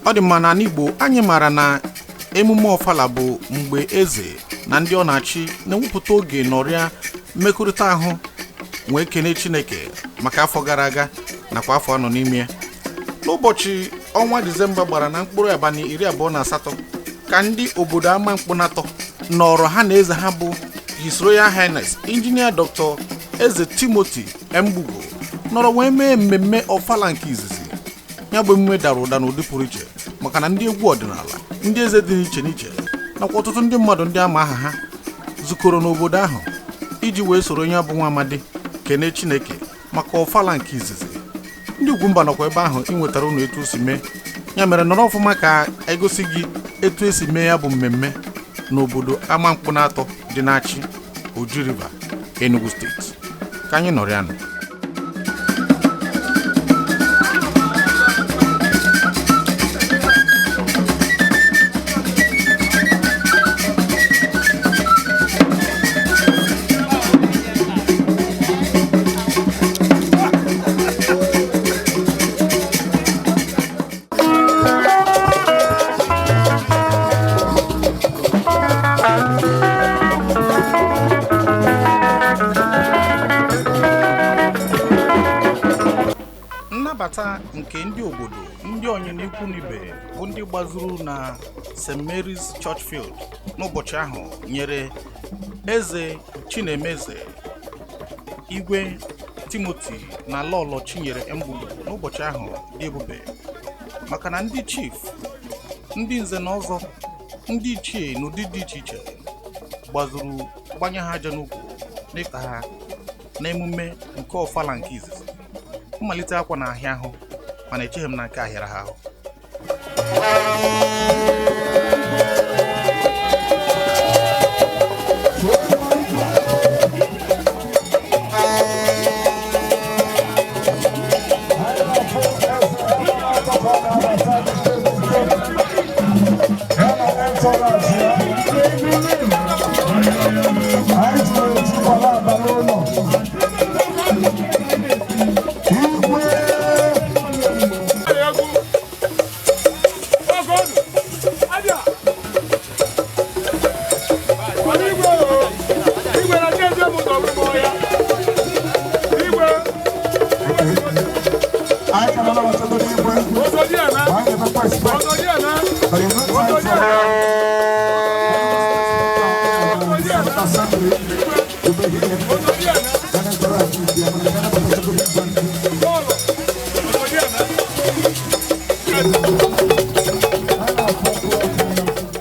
Ọ dị mma na n'Igbo anyị mara na emume Ofala bụ mgbe eze na ndị ọ na-achị na-ewepụta oge n'ọrịa mmekọrịta ahụ wee kene Chineke maka afọ gara aga nakwa afọ anọ n'ime ya. N'ụbọchị ọnwa Disemba gbara na mkpụrụ abalị 28 ka ndị obodo ama mkpụnatọ nọrọ ha na eze ha bụ His Royal Highness Engineer Dr. Eze Timothy Gbugu nọrọ wee mee mmemme Ofala nke izizi. Ya bụ emume dara ụda n'ụdị pụrụ iche maka na ndị egwu ọdịnala, ndị eze dị n'iche n'iche nakwa ọtụtụ ndị mmadụ ndị ama aha ha zukọrọ n'obodo ahụ iji wee soro ya bụ nwa amadi kene Chineke maka Ofala nke izizi. Ndị Ugwumba nọkwa ebe ahụ inwetara unu etu o si mee. Ya mere nọrọ ọfụma ka egosi gị etu esi mee ya bụ mmemme n'obodo ama mkpụnatọ dị n'achị Oji River, Enugu steeti. Ka anyị nọrọ ya nụ. Nnabata nke ndị obodo, ndị onye n'ikwu n'ibe bụ ndị gbazuru na St. Mary's Churchfield n'ụbọchị ahụ nyere eze Chinemeze Igwe Timothy na Lolo Chinyere Gbugu n'ụbọchị ahụ dị ebube maka na ndị chief, ndị nze na ọzọ, ndị ichie n'ụdị dị iche iche gbazuru gbanye ha aja n'ugwu n'ịka ha na emume nke Ofala nke izizi. Mmalite akwa na ahịa ahụ mana echeghị m na nke ahịara ha ahụ.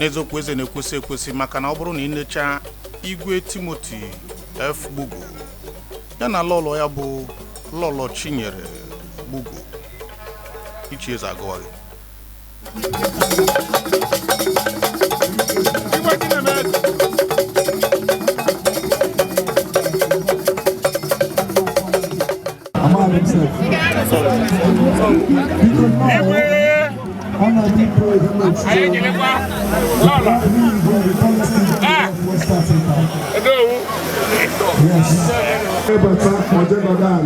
N'eziokwu eze na-ekwesị ekwesị maka na ọ bụrụ na ị necha Igwe Timothy F. Gbugu ya na lọlọ ya bụ Lolo Chinyere Gbugu, ichi eze agụwa gị.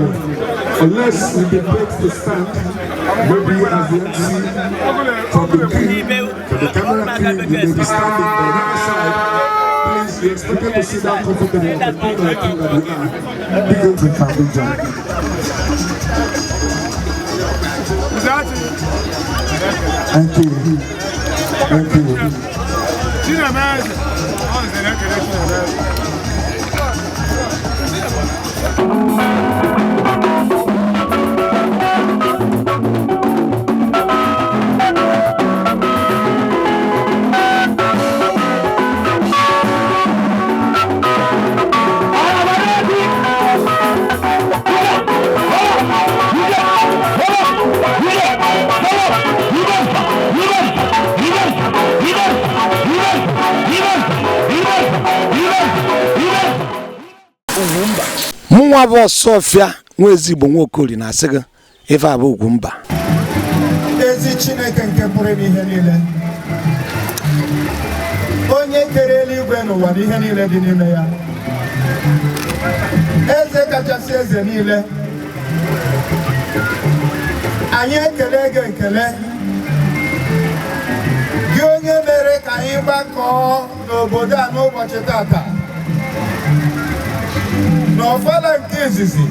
Unless we can take the stand, maybe as the MC from the king, from the camera king, we may be standing on the other side. Please we expected to sit down comfortably, but I think that we are. Big to Cambridge. Thank you. Thank you. Mwa bo Sofia nwezi bo nwokori na asị gị ife abụ Ugwumba. Ezi Chineke nke pụrụ ime ihe niile. Onye kere eluigwe n'ụwa na ihe niile dị n'ime ya. Eze kachasị eze niile. Anyị ekele gị ekele. Gị onye mere ka anyị gbakọọ n'obodo a n'ụbọchị tata. Ofala nke izizi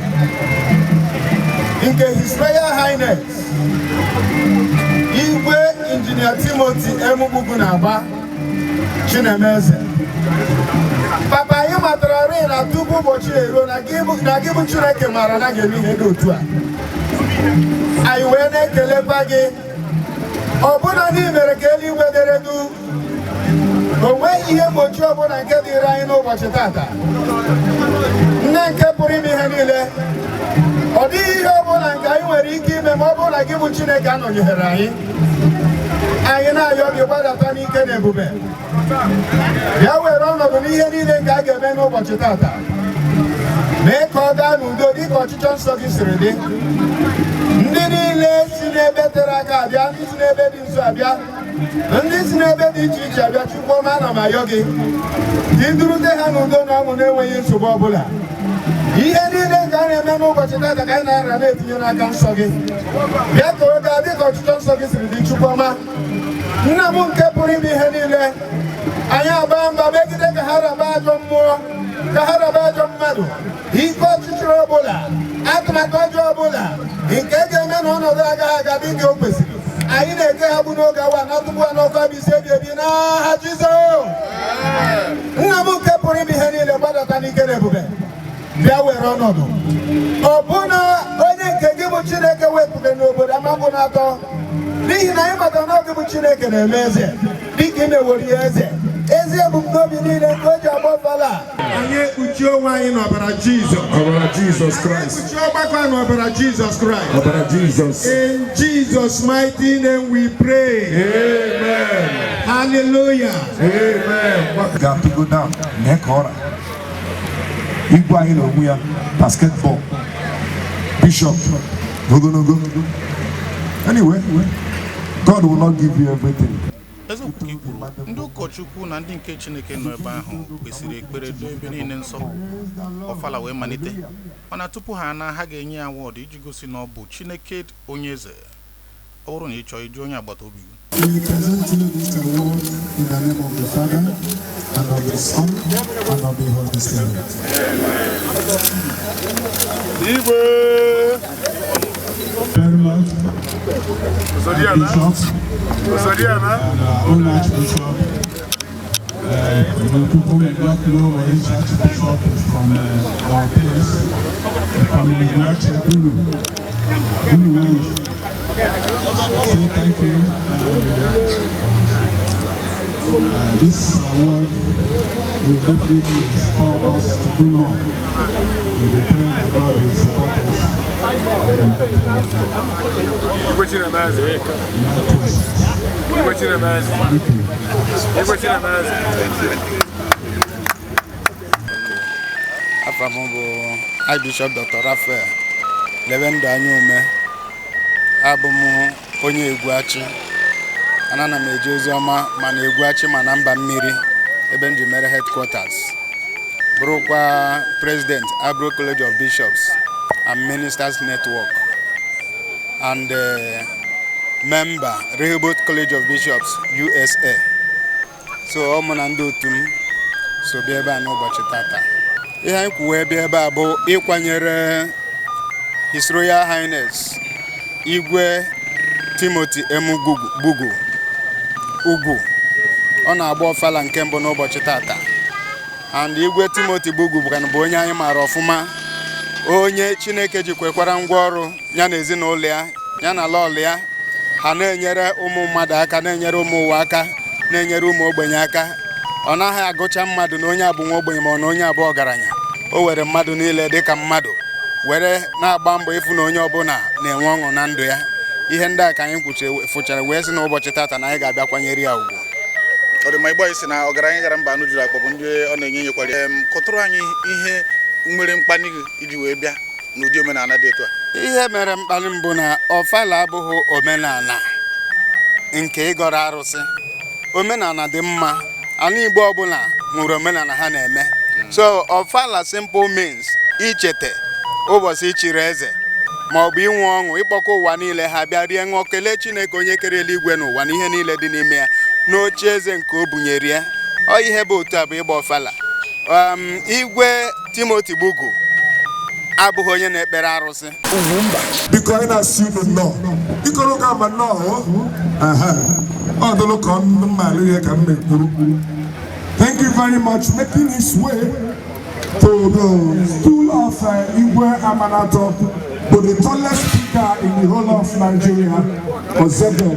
nke His Royal Highness Igwe Engineer Timothy Gbugu na-agba Chinemeze. Papa anyị matara ri na tupu ụbọchị ero na gị bụ Chineke mara na ga-eme ihe dị otu a. Anyị wee na-ekelekwa gị ọbụna ndị mere ka eluigwe dere du. O nweghị ihe mgbochi ọbụla nke dịrị anyị n'ụbọchị tata. Nne nke pụrụ ime ihe niile. Ọ dịghị ihe ọbụla nke anyị nwere ike ime ma ọ bụrụ na gị bụ Chineke anọnyere anyị. Anyị na-ayọ gị gbadata n'ike na ebube. Ya were ọnọdụ n'ihe niile nke a ga-eme n'ụbọchị tata. Mee ka ọ gaa n'udo dịka ọchịchọ nsọ gị siri dị. Ndị niile si n'ebe tere aka abịa, ndị si n'ebe dị nso abịa, ndị si n'ebe dị iche iche abịa, Chukwu ọma ana m ayọ gị. Dị ndurute ha n'udo na ọṅụ na-enweghị nsogbu ọbụla. Ihe niile nke a na-eme n'ụbọchị tata ka anyị na-ara na-etinye n'aka nsọ gị. Bịa ka oge a dịka ọchịchọ nsọ gị siri dị, Chukwu ọma. Nna m nke pụrụ ime ihe niile. Anyị agba mba megide ka ha raba ajọ mmụọ, ka ha raba ajọ mmadụ, ike ọchịchịrị ọbụla, atụmatụ ọjọọ ọbụla nke ga-eme na ọnọdụ agaghị aga dịka o kwesịrị. Anyị na-eke ha bụ n'oge awa na tupu n'ọkụ abịa isi ebi n'aha Jizọs. Nna m nke pụrụ ime ihe niile gbadata n'ike na ebube. Bịa were ọnọdụ. Ọbụna onye nke gị bụ Chineke wepụtara n'obodo amabụ na-atọ. N'ihi na anyị matara na gị bụ Chineke na-eme eze dịka imewori ya eze. Ezi ebumnobi niile nke o ji agba Ofala. Anyị ekpuchi onwe anyị n'ọbara Jizọs. Ọbara Jesus Christ. Ekpuchi ọgbakọ n'ọbara Jizọs Christ. Ọbara Jesus. In Jesus' mighty name we pray. Amen. Hallelujah. Amen. Got to go down. Nekora. Igwe anyị na onwe ya basketball. Bishop. Go. Anyway, God will not give you everything. Eziokwu ka kwuru ndị ụkọchukwu na ndị nke Chineke nọ ebe ahụ kwesịrị ekpere do ebe niile nsọ. Ofala wee malite mana tupu ha na ha ga-enye ya awọdụ iji gosi na ọ bụ Chineke onye eze. Ọ bụrụ na ị chọọ iji onye agbata obi. We present you this award in the name of the Father and of the Son and of the Holy Spirit. Igwe. Very much. Bishops and own Archbishop. The people may not know where each Archbishop is from our place. From Gbugu. Say thank you. This award will definitely inspire us to do more. We will pray that God will support us. Afambo Archbishop Dr. Raphael Levendo Anyume abụm onye Egwuachi ana m eje ozi ọma mana Egwuachi mana mba mmiri ebe ndị mere headquarters bụrụkwa President Abro College of Bishops and Ministers Network and member Rehoboth College of Bishops USA. So ụmụ na ndị otu m so bịa ebe a n'ụbọchị tata. Ihe anyị kwuwe bịa ebe a bụ ịkwanyere His Royal Highness Igwe Timothy Gbugu ugwu. Ọ na-agba Ofala nke mbụ n'ụbọchị tata. And Igwe Timothy Gbugu bụ onye anyị maara ọfụma, onye Chineke ji kwekwara ngwa ọrụ ya na ezinụlọ ya na lọlụ ya, ha na-enyere ụmụ mmadụ aka, na-enyere ụmụ ụwa aka, na-enyere ụmụ ogbenye aka. Ọ naghị agụcha mmadụ na onye abụ nwa ogbenye ma ọ na onye abụ ọgaranya. O were mmadụ niile dịka mmadụ, were na-agba mbọ ịfụ na onye ọbụla na-enwe ọṅụ na ndụ ya. Ihe ndị a ka anyị fụchara wee sị na ụbọchị tata na anyị ga-abịa kwanyere ya ugwu. Ọ dị ma Igbo anyị sị na ọgaranya gara mba anụ juru akpọbụ ndị ọ na-enye nyekwara kọtụrụ anyị ihe nwere mkpali iji wee bịa n'ụdị omenala dị etu a. Ihe mere mkpali mbụ na Ofala abụghị omenala nke ịgọrọ arụsị. Omenala dị mma, ala Igbo ọbụla nwere omenala ha na-eme. So Ofala simple means ichete ụbọchị ichiri eze ma ọ bụ inwe ọṅụ, ịkpọkọ ụwa niile ha bịa rie ṅụọ kelee Chineke onye kere eluigwe n'ụwa na ihe niile dị n'ime ya n'oche eze nke o bunyere ya. Ọ ihe bụ otu a bụ ịgba Ofala. Igwe Timothy Gbugu abụghị onye na-ekpere arụsị. Biko anyị na-asị unu nnọọ. Biko n'oge ama nnọọ. Ọ dịlụ ka mmalụ ihe ka m na-ekwuru. Thank you very much making his way to the stool of Igwe Amanato, to the tallest speaker in the whole of Nigeria, Ozebe,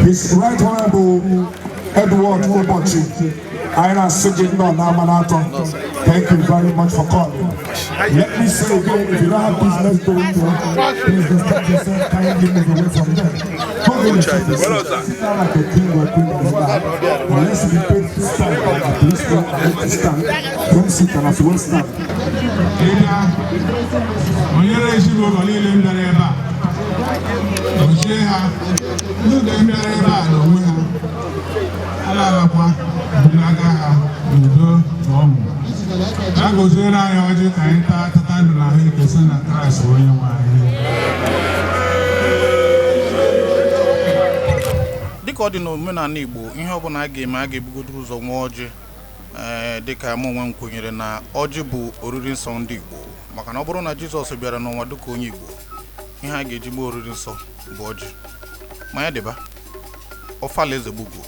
His Right Honorable Edward Obochi. I am sitting on Amanato. Thank you very much for coming. Let me say again, if you don't have business going on, please respect yourself, kindly move away from them. Sit down like a king or queen of that. Unless you be paid to stand, please don't stand. Don't sit and as well stand. Dịka ọ dị n'omenala Igbo, ihe ọbụla a ga-eme a ga-ebugodoro ụzọ nwa ọjị. Dịka mụ onwe m kwenyere na ọjị bụ oriri nsọ ndị Igbo, maka na ọ bụrụ na Jizọs bịara n'ụwa dịka onye Igbo, ihe a ga-eji gba oriri nsọ bụ ọjị. Ma ya dịba Ofala eze Gbugu.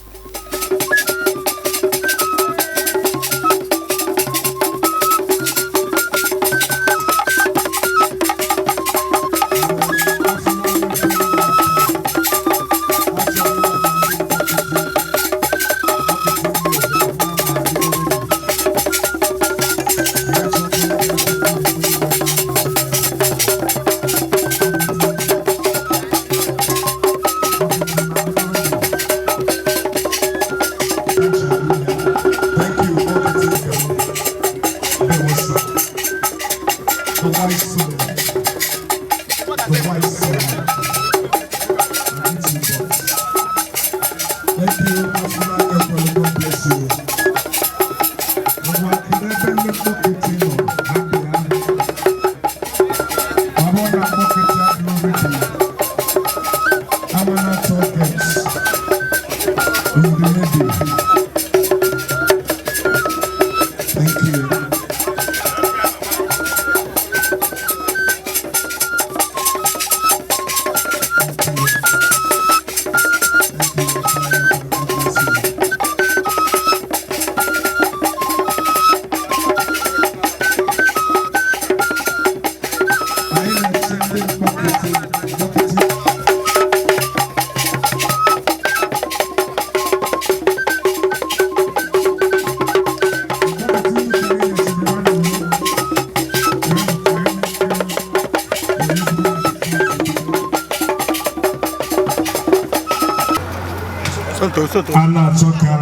Anatoka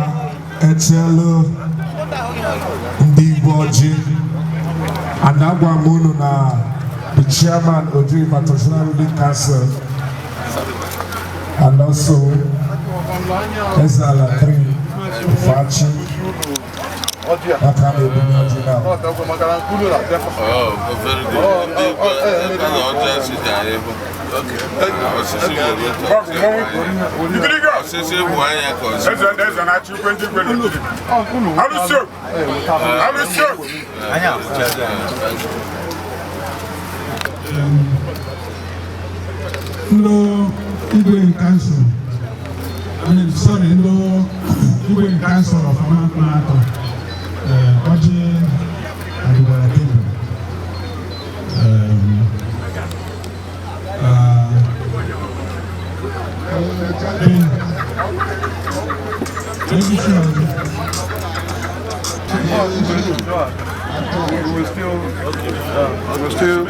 Echelo ndị Igbo Ọjị, and agwa m unu na the chairman Ojiri International Ruling Council and also Ezala 3 Fachi Aka na-ebu n'ọjị na. Oh, very good. no Igwe Council. I mean, sorry, no Igwe Council of Amato, Oji IGBOMOVIES.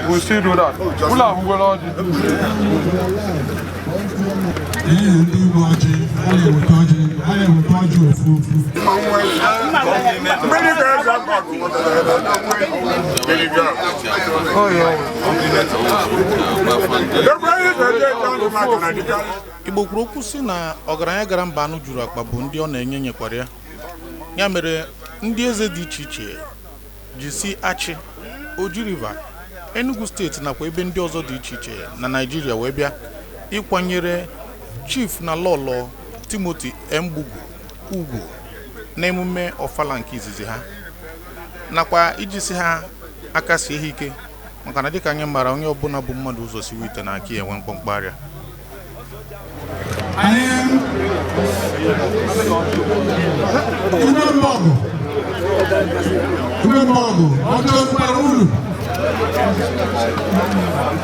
We'll still do that. Igbo kwuru okwu si na ọgaranya gara mba anụ juru akpa bụ ndị ọ na-enye nyekwara ya. Ya mere ndị eze dị iche iche ji si achị Oji River, Enugu steeti nakwa ebe ndị ọzọ dị iche iche na Nigeria wee bịa ịkwanyere Chief na Lolo Timothy Gbugu ugwu n'emume Ofala nke izizi ha nakwa iji si ha aka sie ha ike maka na dịka anyị mara onye ọbụla bụ mmadụ ụzọ si wite na aka enwe mkpọmkpọ arịa.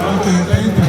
Okay, thank you.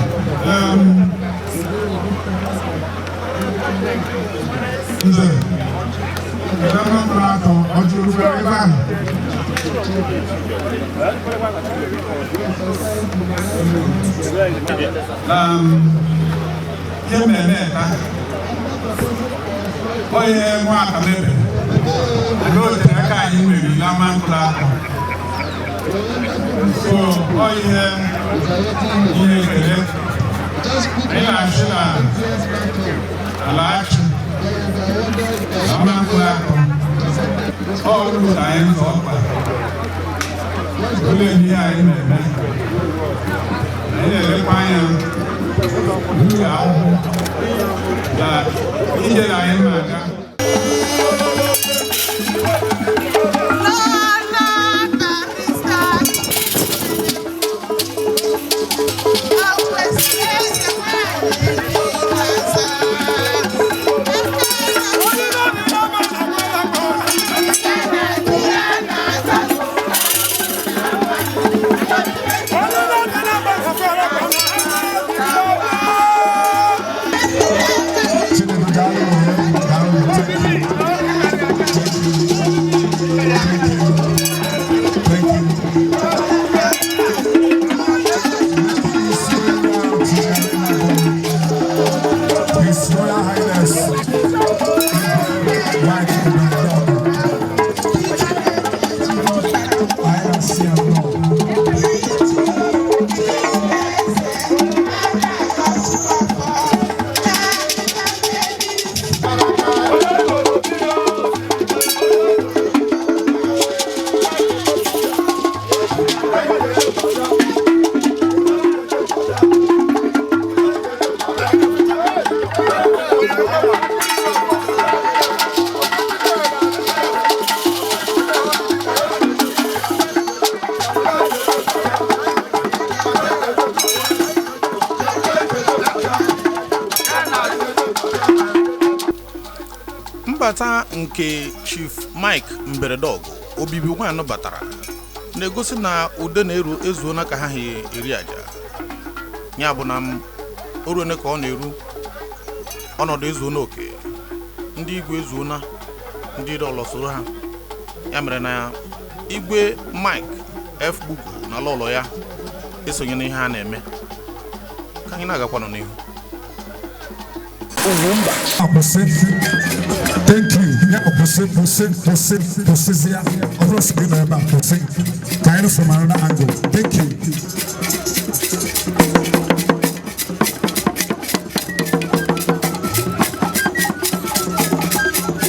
Mbata nke Chief Mike Mberedog obibi nwanụ batara na-egosi na ude na-eru ezuona ka ha eri aja. Ya bụ na oruone ka ọ na-eru ọnọdụ ezuona oke ndị igwe ezuona ndị Lolo soro ha. Ya mere na Igwe Mike F Gbugu na Lolo ya esonye n'ihe ha na-eme ka anyị na-agakwanụ n'ihu. Thank you. Kind of from another angle. Thank you.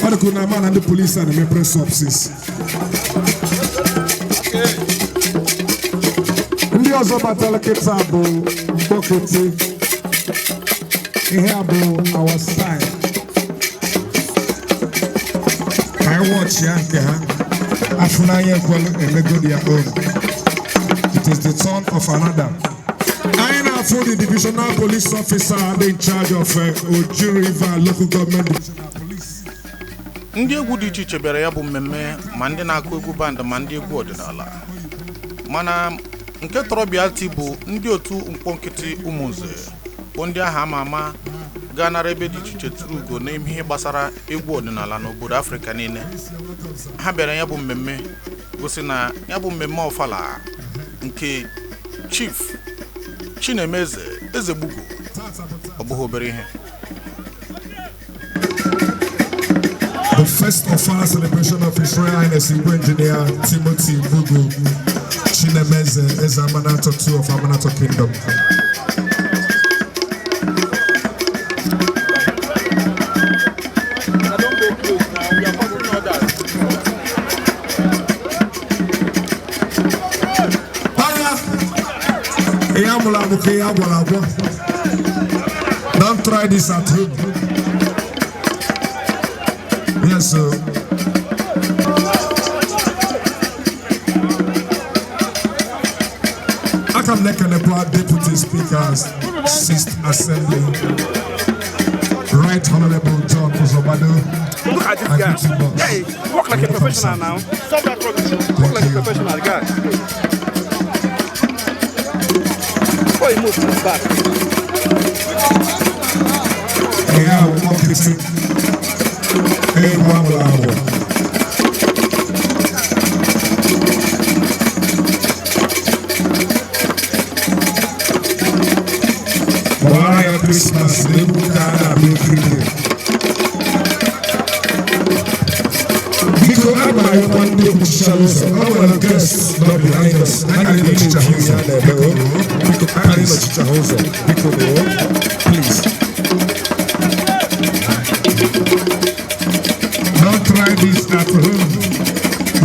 What the man and the police and the press offices. Ndị ọzọ batala kịta bụ Bokete Here about our style. I watch Yanka. Afunaya Emegodia own. It is the turn of another. I now for the divisional police officer in charge of Oju River local government divisional police. Ndị egwu dị iche iche bịara ya bụ mmemme ma ndị na-akụ egwu band ma ndị egwu ọdịnala. Mana nke tọrọbịa bụ ndị otu mkpọnkịtị ụmụnze bụ ndị aha ama ama gaa nara ebe dị iche iche tụrụ ugo n'ime ihe gbasara egwu ọdịnala n'obodo Afrịka niile. Ha bịara ya bụ mmemme gosi na ya bụ mmemme Ofala nke Chief Chinemeze Eze Gbugu ọ bụghị obere ihe. The first Ofala celebration of His Royal Highness Igwe Engineer Timothy Gbugu Chinemeze Eze Amanato II of Amanato Kingdom. Don't try this at home. Yes, sir. I come neck and applaud Deputy Speakers, 6th Assembly, Right Honorable John Uzobado. Look at this guy. Hey, walk like a professional now. Stop that talking. Walk like a professional guy. Before he moves to the back. Yeah, we're walking. Hey, wow. Merry Christmas, Nebukana, Because I'm my one day with Charles, our guests, not behind us. I can't even teach a house. Please. Don't try this at home.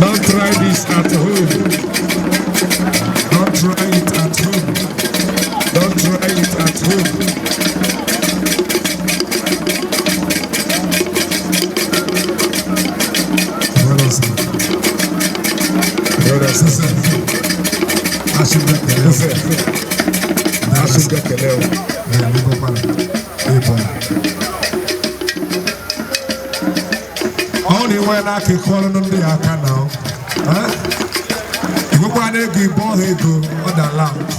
Don't try this at home. Don't try it at home. Don't try it at home. Only when I can call on the account now. You go and give ball go on the lounge.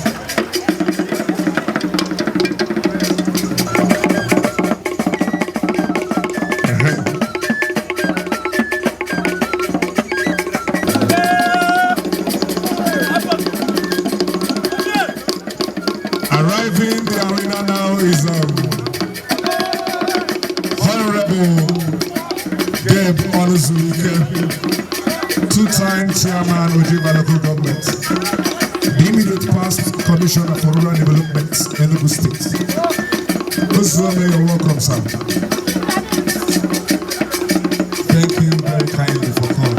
Arriving the arena now is Honorable Gabe Oluzulike, two-time chairman of UGWUMBA local government, the immediate past commissioner for rural development, Enugu State. Ozuome, you're welcome, sir. Thank you very kindly for coming.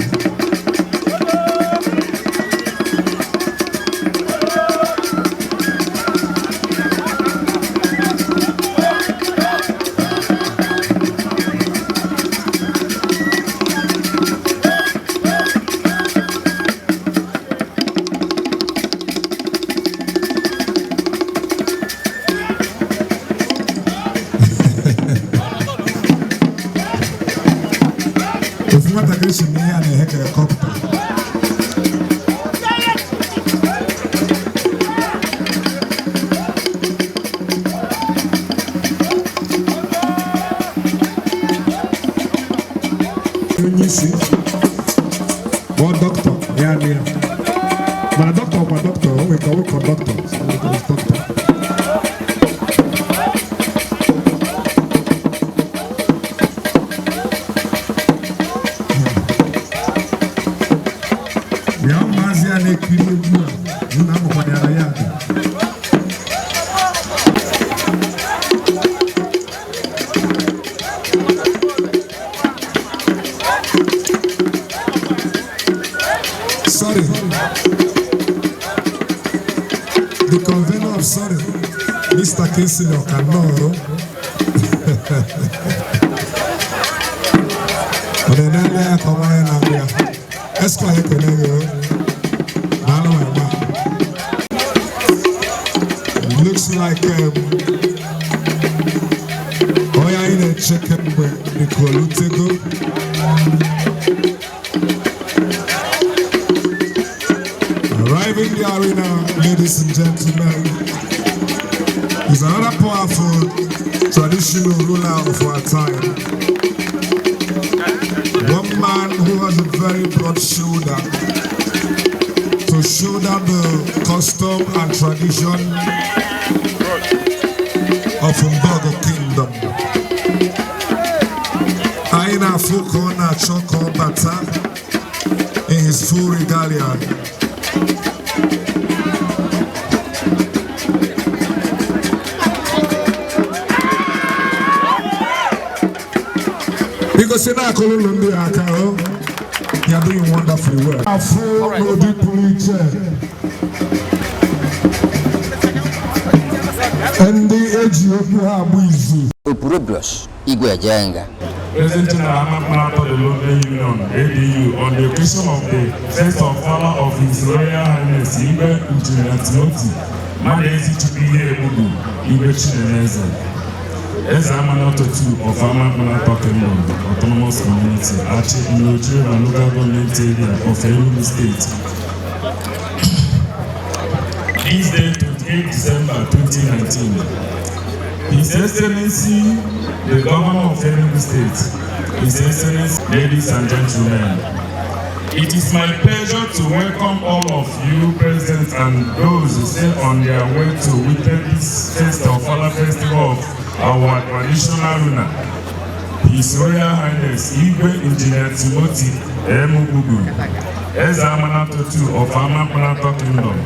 One doctor, yeah. My doctor, we can work for doctors. Sorry. The convener of sorry, Mr. Casey Okanoro. Looks like Oya in a chicken with the Kolutego. Arriving the arena, ladies and gentlemen, is another powerful traditional ruler of our time. One man who has a very broad shoulder to shoulder the custom and tradition of Mbogo Kingdom. Aina Fuko na Choko Bata in his full regalia. Because you're not calling on the Akao, you're doing wonderfully well. And the age of Igwe Jenga. Presenting the Amakwanato the London Union, ADU, on the occasion of the first Ofala of His Royal Highness Igwe UGWUMBA, Monday to be here, Gbugu, Igwe Chinemeze. As Amanato 2 of Amakwanato Kingdom, Autonomous Community, Archie in Nigeria and local government area of Enugu State. This day, 28 December 2019. His Excellency, the Governor of Enugu State, His Excellency, ladies and gentlemen, it is my pleasure to welcome all of you present and those still on their way to witness this first Ofala festival of our traditional ruler, His Royal Highness Igwe Engineer Timothy Gbugu, as Amanato 2 of Amakwanato Kingdom.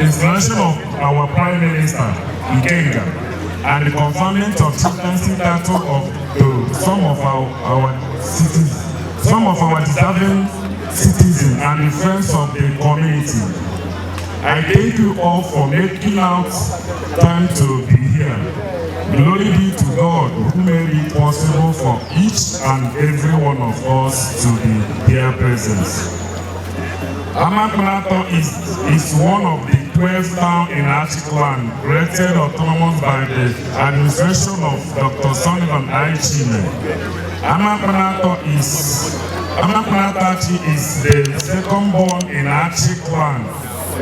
Installation of our Prime Minister, Ikenga, and the conferment of chieftaincy title of some of our deserving citizens and the friends of the community. I thank you all for making out time to be here. Glory be to God who made it possible for each and every one of us to be here present. Amakwanato is one of the 12 towns in Achikland, created autonomous by the administration of Dr. Sullivan IGBO. Amakwanato is the second born in Achikland,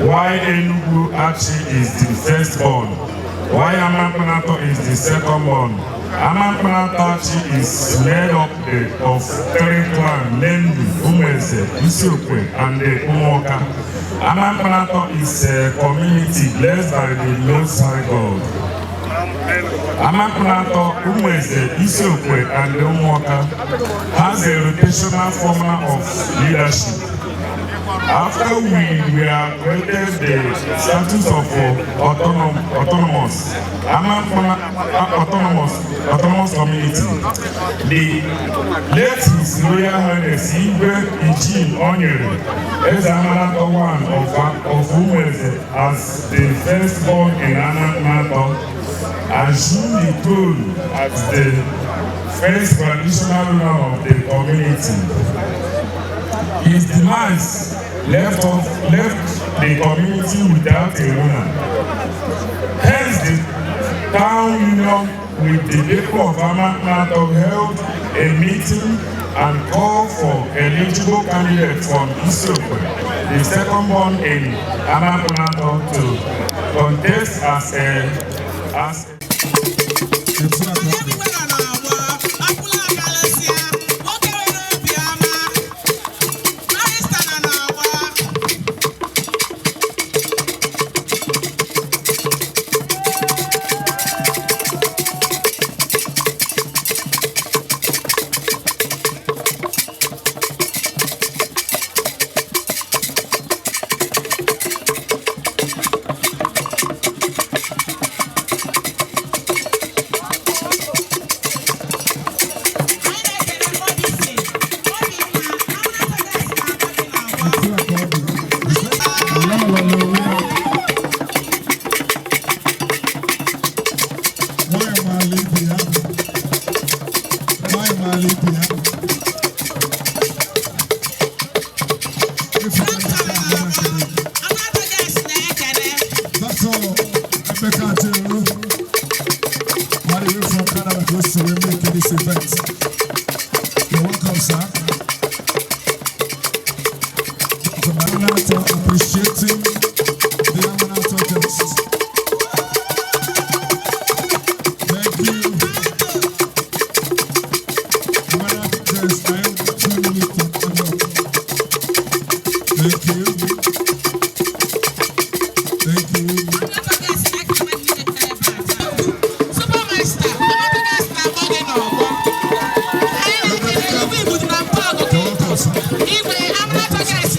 while Enugu Achi is the first born. While Amakwanato is the second born. Amakwanato is made up of 3 clans, namely Umeze, Isiokwe, and the Umoka. Amakwanato is a community blessed by the Most High God. Amakwanato, Umeze, Isiokwe, and the Umoka has a rotational formula of leadership. After we were created the status of autonomous community, the late His Royal Highness Igwe Onyere, as Amakwanato 1 of Umeze, as the firstborn in Amakwanato, assumed the throne as the first traditional ruler of the community. His demise left the community without a ruler. Hence, the town union with the people of Amakwanato held a meeting and called for eligible candidates from Isiokwe, the second born in Amakwanato, to contest as a for appreciating the Amanata guests. Thank you. Amanata guests, I am 2 minutes to come up. Thank you. Thank you. Igwe, I'm not a guest.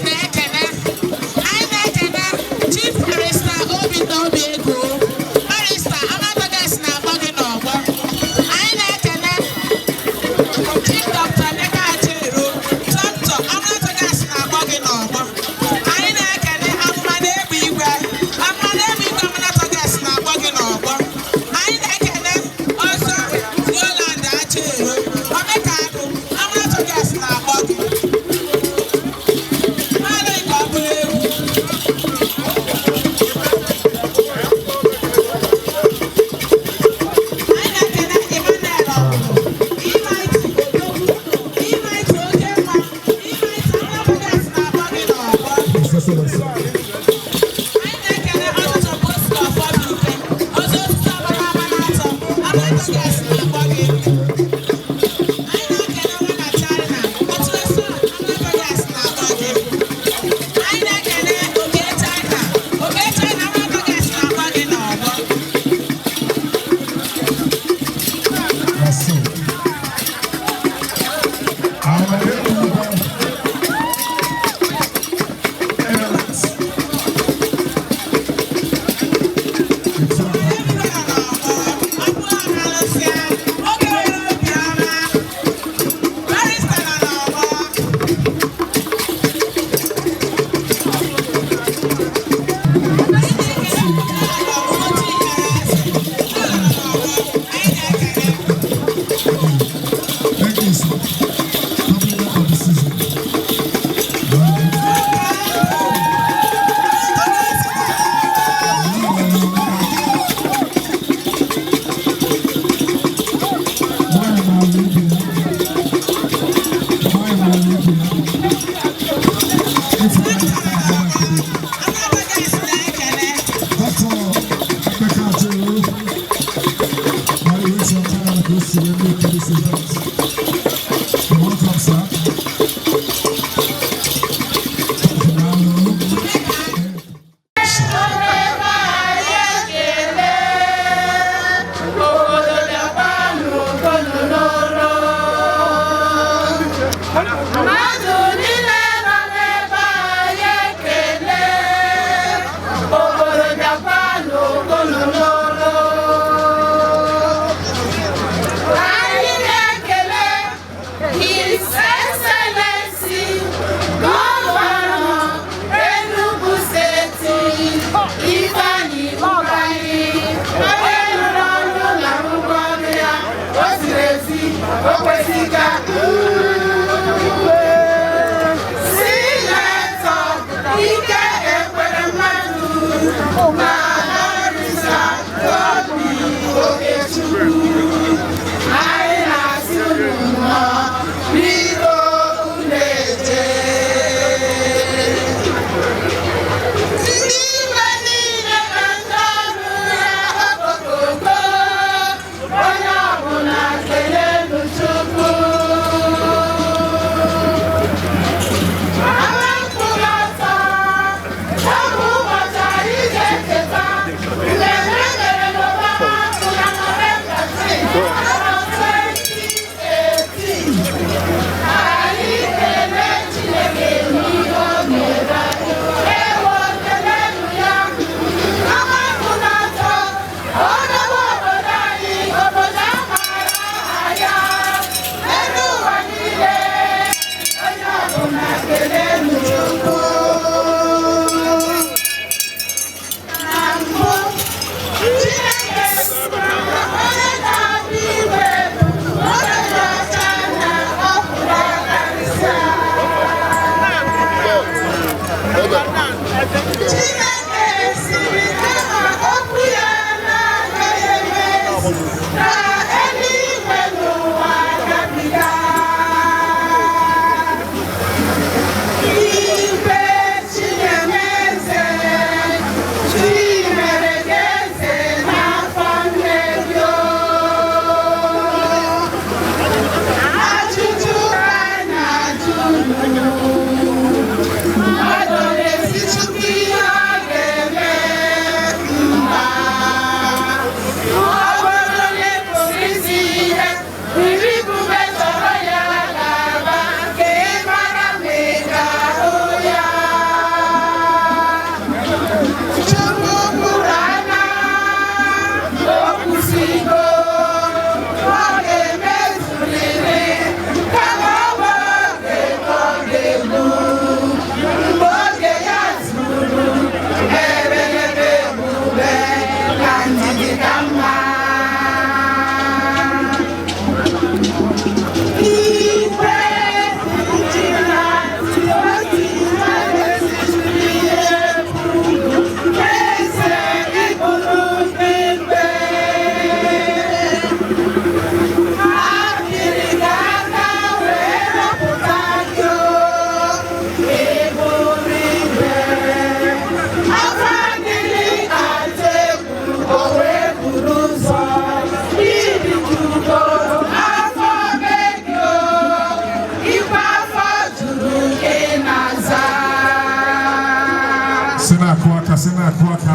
Sena Kwaka, Sena Kwaka.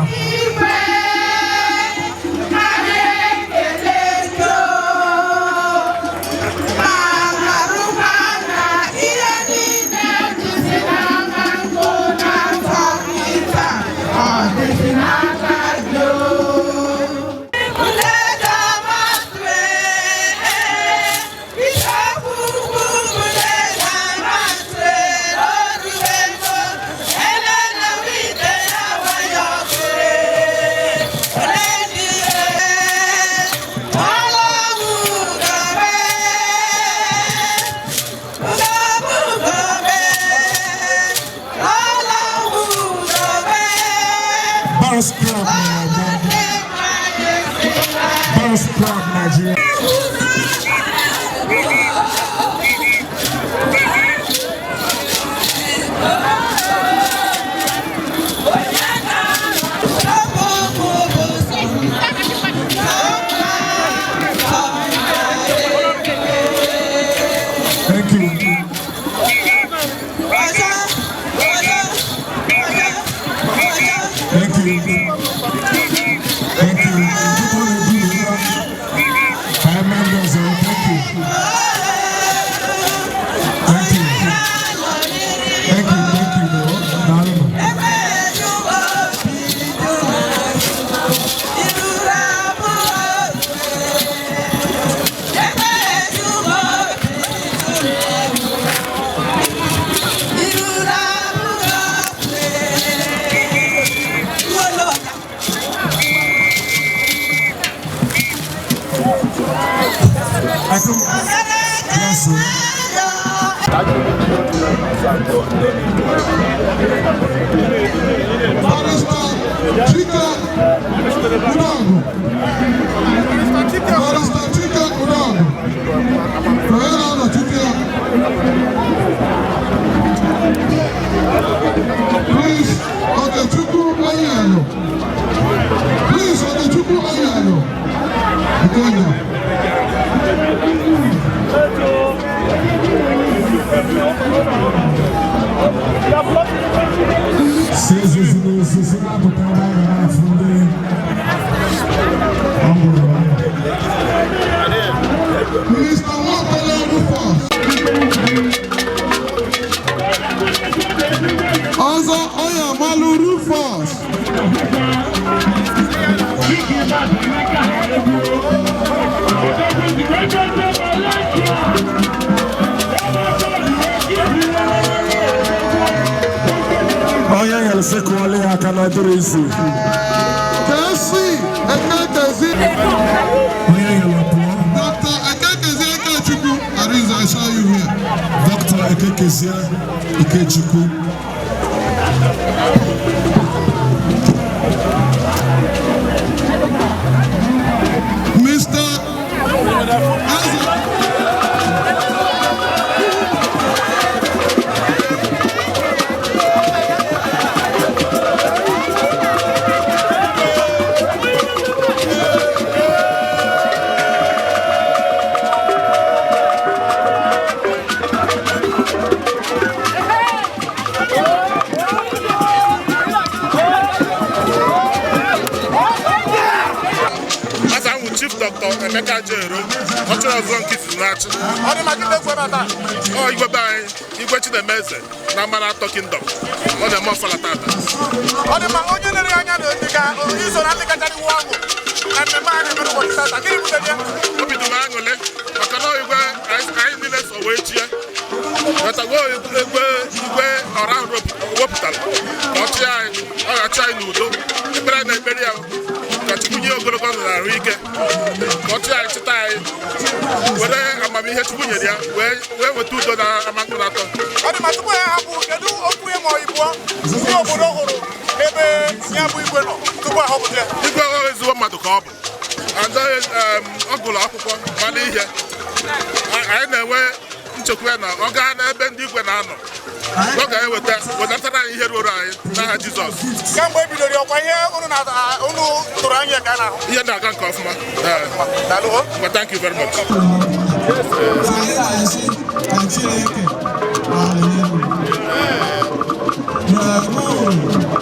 Igwe Chidemeze na Mara Talking Dog. Ọ na-eme Ofala tata. Ọ dị ma onye lere anya na otiga iso na ndị kachara iwu ahụ na mmemme anyị mere ụbọchị tata. Gịnị butere ya? Obi dị m aṅụrị maka na Igwe anyị niile so wee chie. Wetago Igwe ọra ahụ wepụtara ka ọ ga-achị anyị n'udo. Ekpere na ekpere ya ka Chukwu nye ogologo ndụ na ahụ ike. Ka ọ chịa anyị chịta anyị were amamihe Chukwu nyere ya wee weta udo na amankụ atọ. Ọ dị ma tupu ya hapụ kedu okwu ịmụ Igbo ndị obodo hụrụ ebe ya bụ Igwe nọ tupu ahọpụta ya? Igwe ezigbo mmadụ ka ọ bụ. Ọ gụrụ akwụkwọ mana ihe anyị na-enwe nchekwa na ọ gaa n'ebe ndị Igwe na-anọ ọ ga-wedatara anyị ihe ruoro anyị n'aha Jizọs. Kamgbe ebidoro ọkwa ihe unu tụrụ anya ka a na-ahụ? Ihe na-aga nke ọfụma. Thank you very much.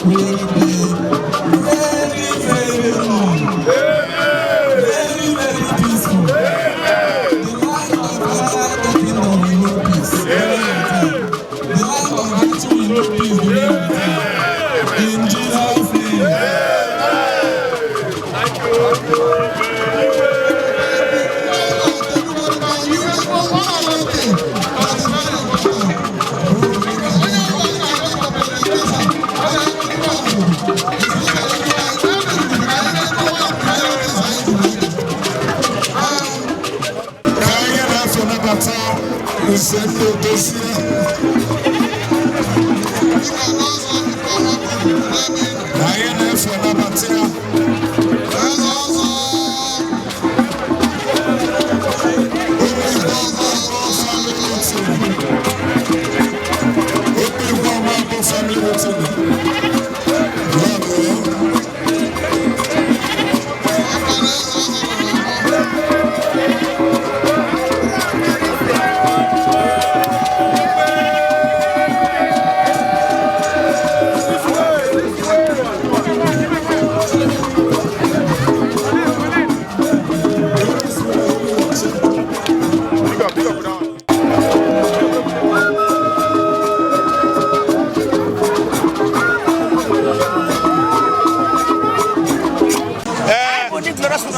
will be very, very long. Very, very peaceful. The land of the kingdom will know peace. The land of victory will know peace. In Jesus' name. Thank you.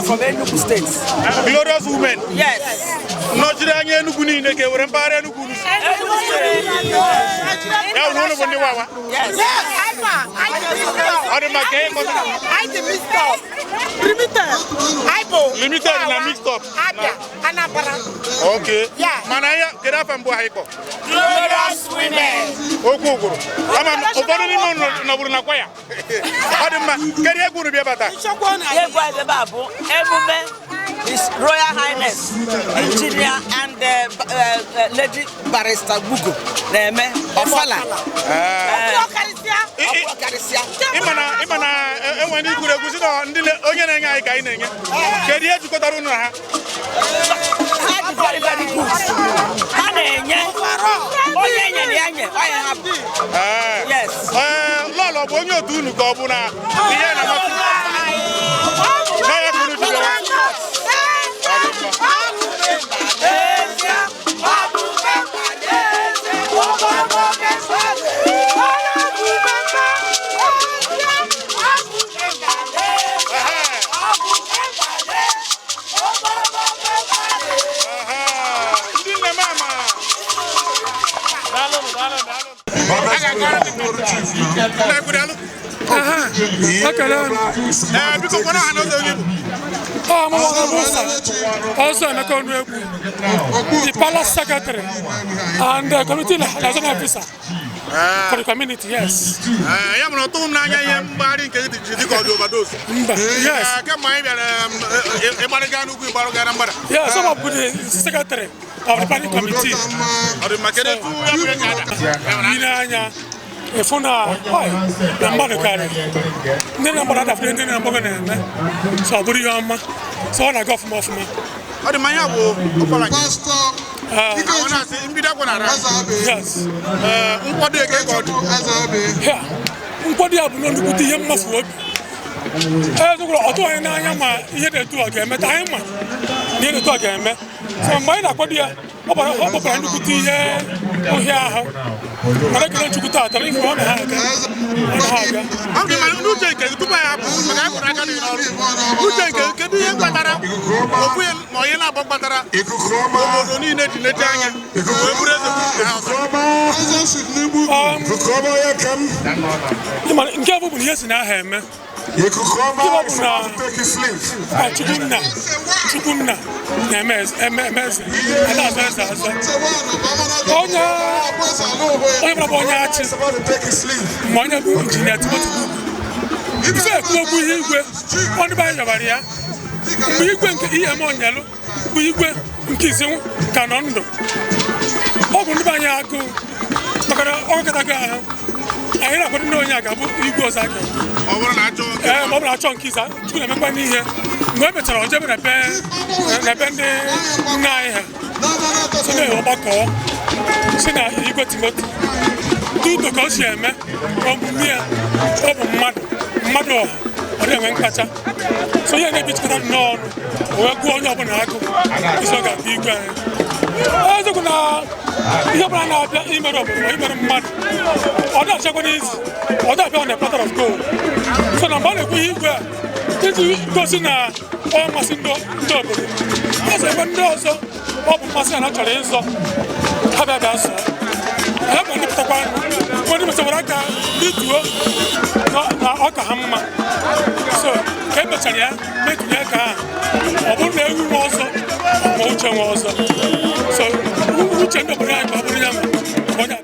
From Enugu State. Glorious women. Yes. Nojira nye Enugu ni neke urembare Enugu. Yes. Limited na mixed up. Okay. Yeah. Manaya kera fambo haiko. Glorious women. Okuguru. Ama obodo ni na buru na kwaya. Adima keri eguru bia bata. Igwe the babu. Emume His Royal Highness Engineer and Lady Barrister Gbugu. Neme Ofala. Imana enwani gure gusi no ndile onye na nya ka ina nya. Kedi ejukọtaru no ha. Very very good. Anenye. Onye nya ni anye. Oye happy. Yes. Lolo bo onye otu unu ka ọ bụ na ihe na matu. Na ya kunu ti. Also, the palace secretary and the committee liaison officer for the community. Yes. Yes, some of the secretary of the party committee. Efuna namba kare ndi namba da fende ndi namba gane so buri yama so na go from off me odi manya bo Ofala pastor awona se mbida ko na ra yes nkwado e ke god yeah nkwado abu no ndukuti ye mmafu obi so ko oto anyị na anya ma ihe de tu aga eme ta anyị ma ihe de tu aga eme so mgbe anyị na-akwado ya ọ bara ndukuti ihe ohia ahụ mara kele chukuta atara ife ọ na ha aga ambi ma n'uche nke tupu ya bụ maka anyị kwụrụ aka dị n'ọrụ n'uche nke kedu ihe mkpatara okwu ma onye na-agba mkpatara obodo niile ji nete anya wee bụrụ eze nke bụ ihe si na aha eme Chukwunna na-eme eze ada azọ onye bụrụ onye achị ma onye bụ injinia ife ekwu okwu ihe igwe ọdụ bụ anyị yabara ya mgbe igwe nke ihe eme onyelụ bụ igwe nke izinwu ka nọ ndụ ọ bụ ndị be anyị agụụ maka na ọ gatago ahụ anyị na-akwado ndị onye a ga-abụ igwe ọzọ aka ma ọ bụrụ na-achọ nke ịza Chukwu na-emekwa n'ihe mgbe e mechara ojebe na be ndị nna anyị ha si na ọgbakọ si na igwe Timoti tuto ka o si eme omume ya ọ bụ mmadụ ọha ọ na-enwe mkpacha so ihe na-ebichikọta n'ọnụ wee gụọ onye ọbụla agụ isi ọ ga-abịa igwe anyị eziokwu na ihe ọbụla na-abịa imere obodo ma imere mmadụ ọ na-achakwa n'izi ọ na-abịa on a platter of gold so na mgbe a na-ekwu ihe igwe a iji gosi na ọ masị ndị obodo eze ebe ndị ọzọ ọ bụ mmasị a na chọrọ ịzọ ha bịa bịa zụọ ha bụ ndị pụtakwa ndị mesawara aka bituo na ọka ha mma so ka emechara ya metunye aka ahụ ọ bụrụ na ewu nwe ọzọ ma uche nwe ọzọ so uche ndị obodo anyị ka ọ bụrụ ya ma onye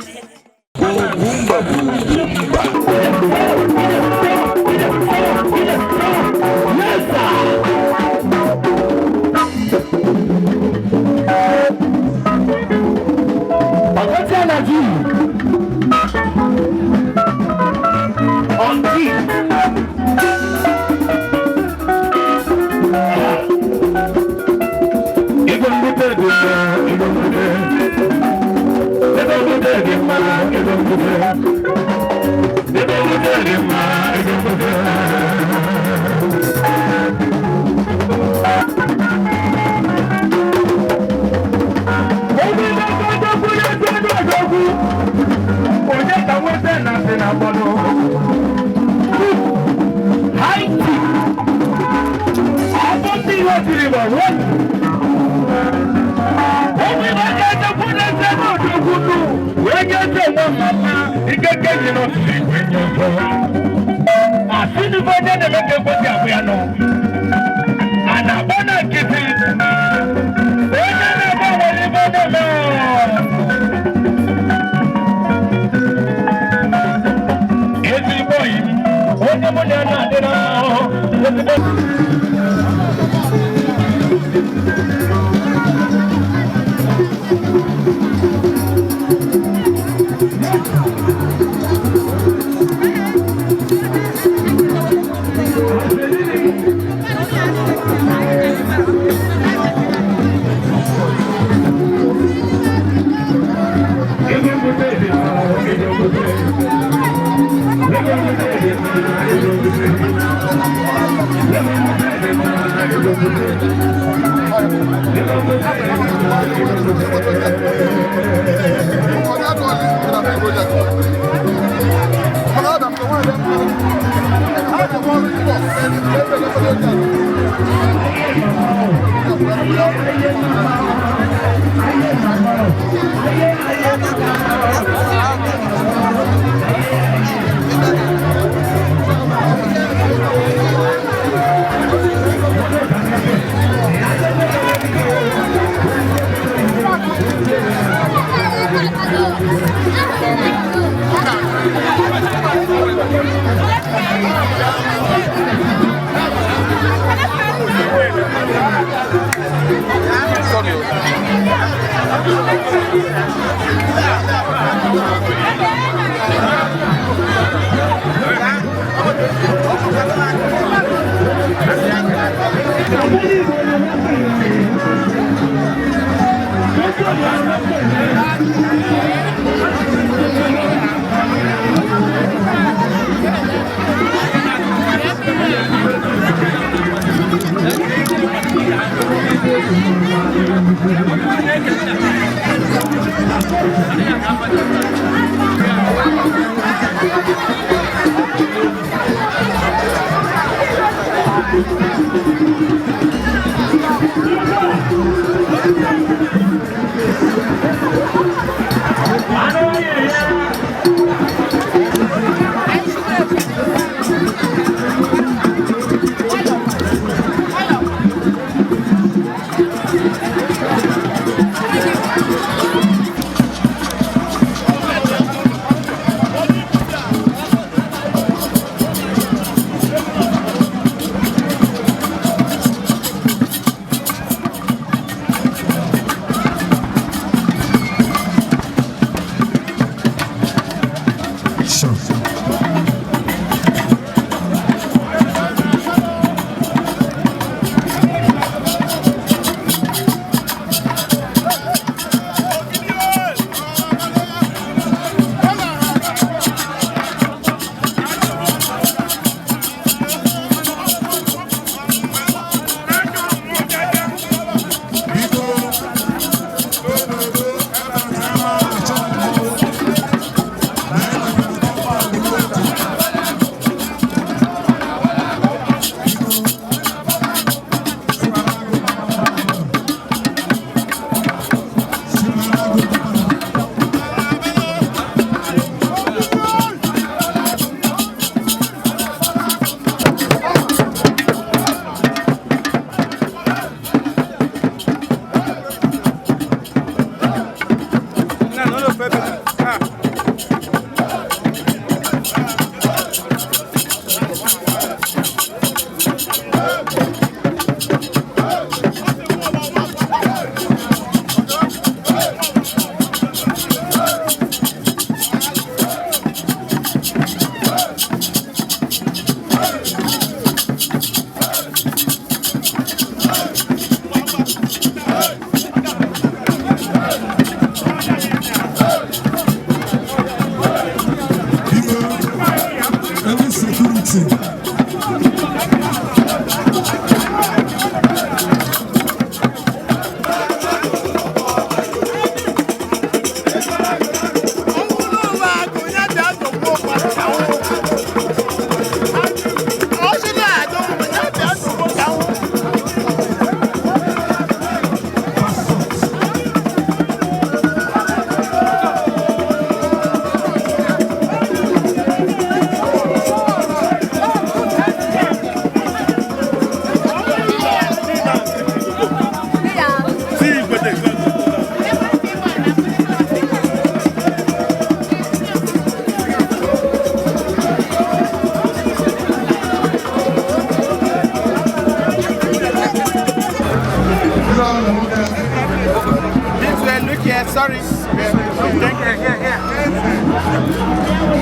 Sorry.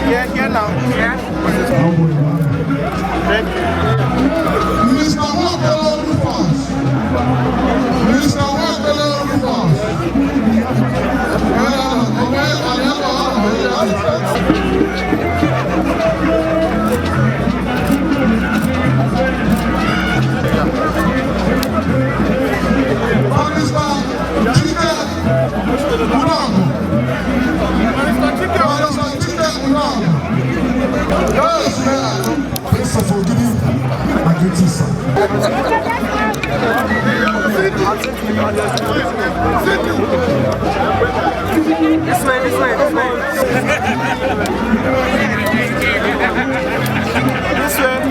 Yeah, now. Yeah. Thank you. Mr. Wakala Rufus. Mr. Wakala Rufus. This way.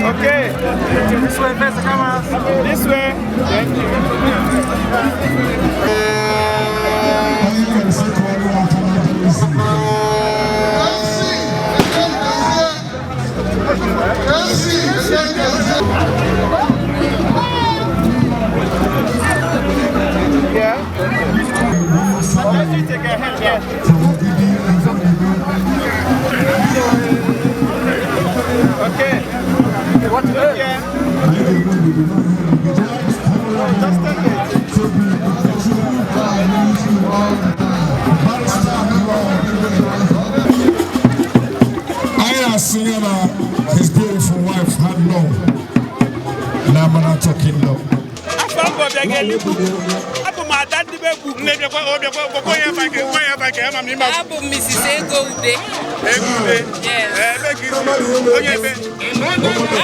Okay. This way, face the camera. This way. Thank you. Yeah. Let me take a hand here. Okay. What to do here? Just take it. I have seen his beautiful wife had love. Now I'm not talking love. Abu Mrs. IGBOWOOD. Yes.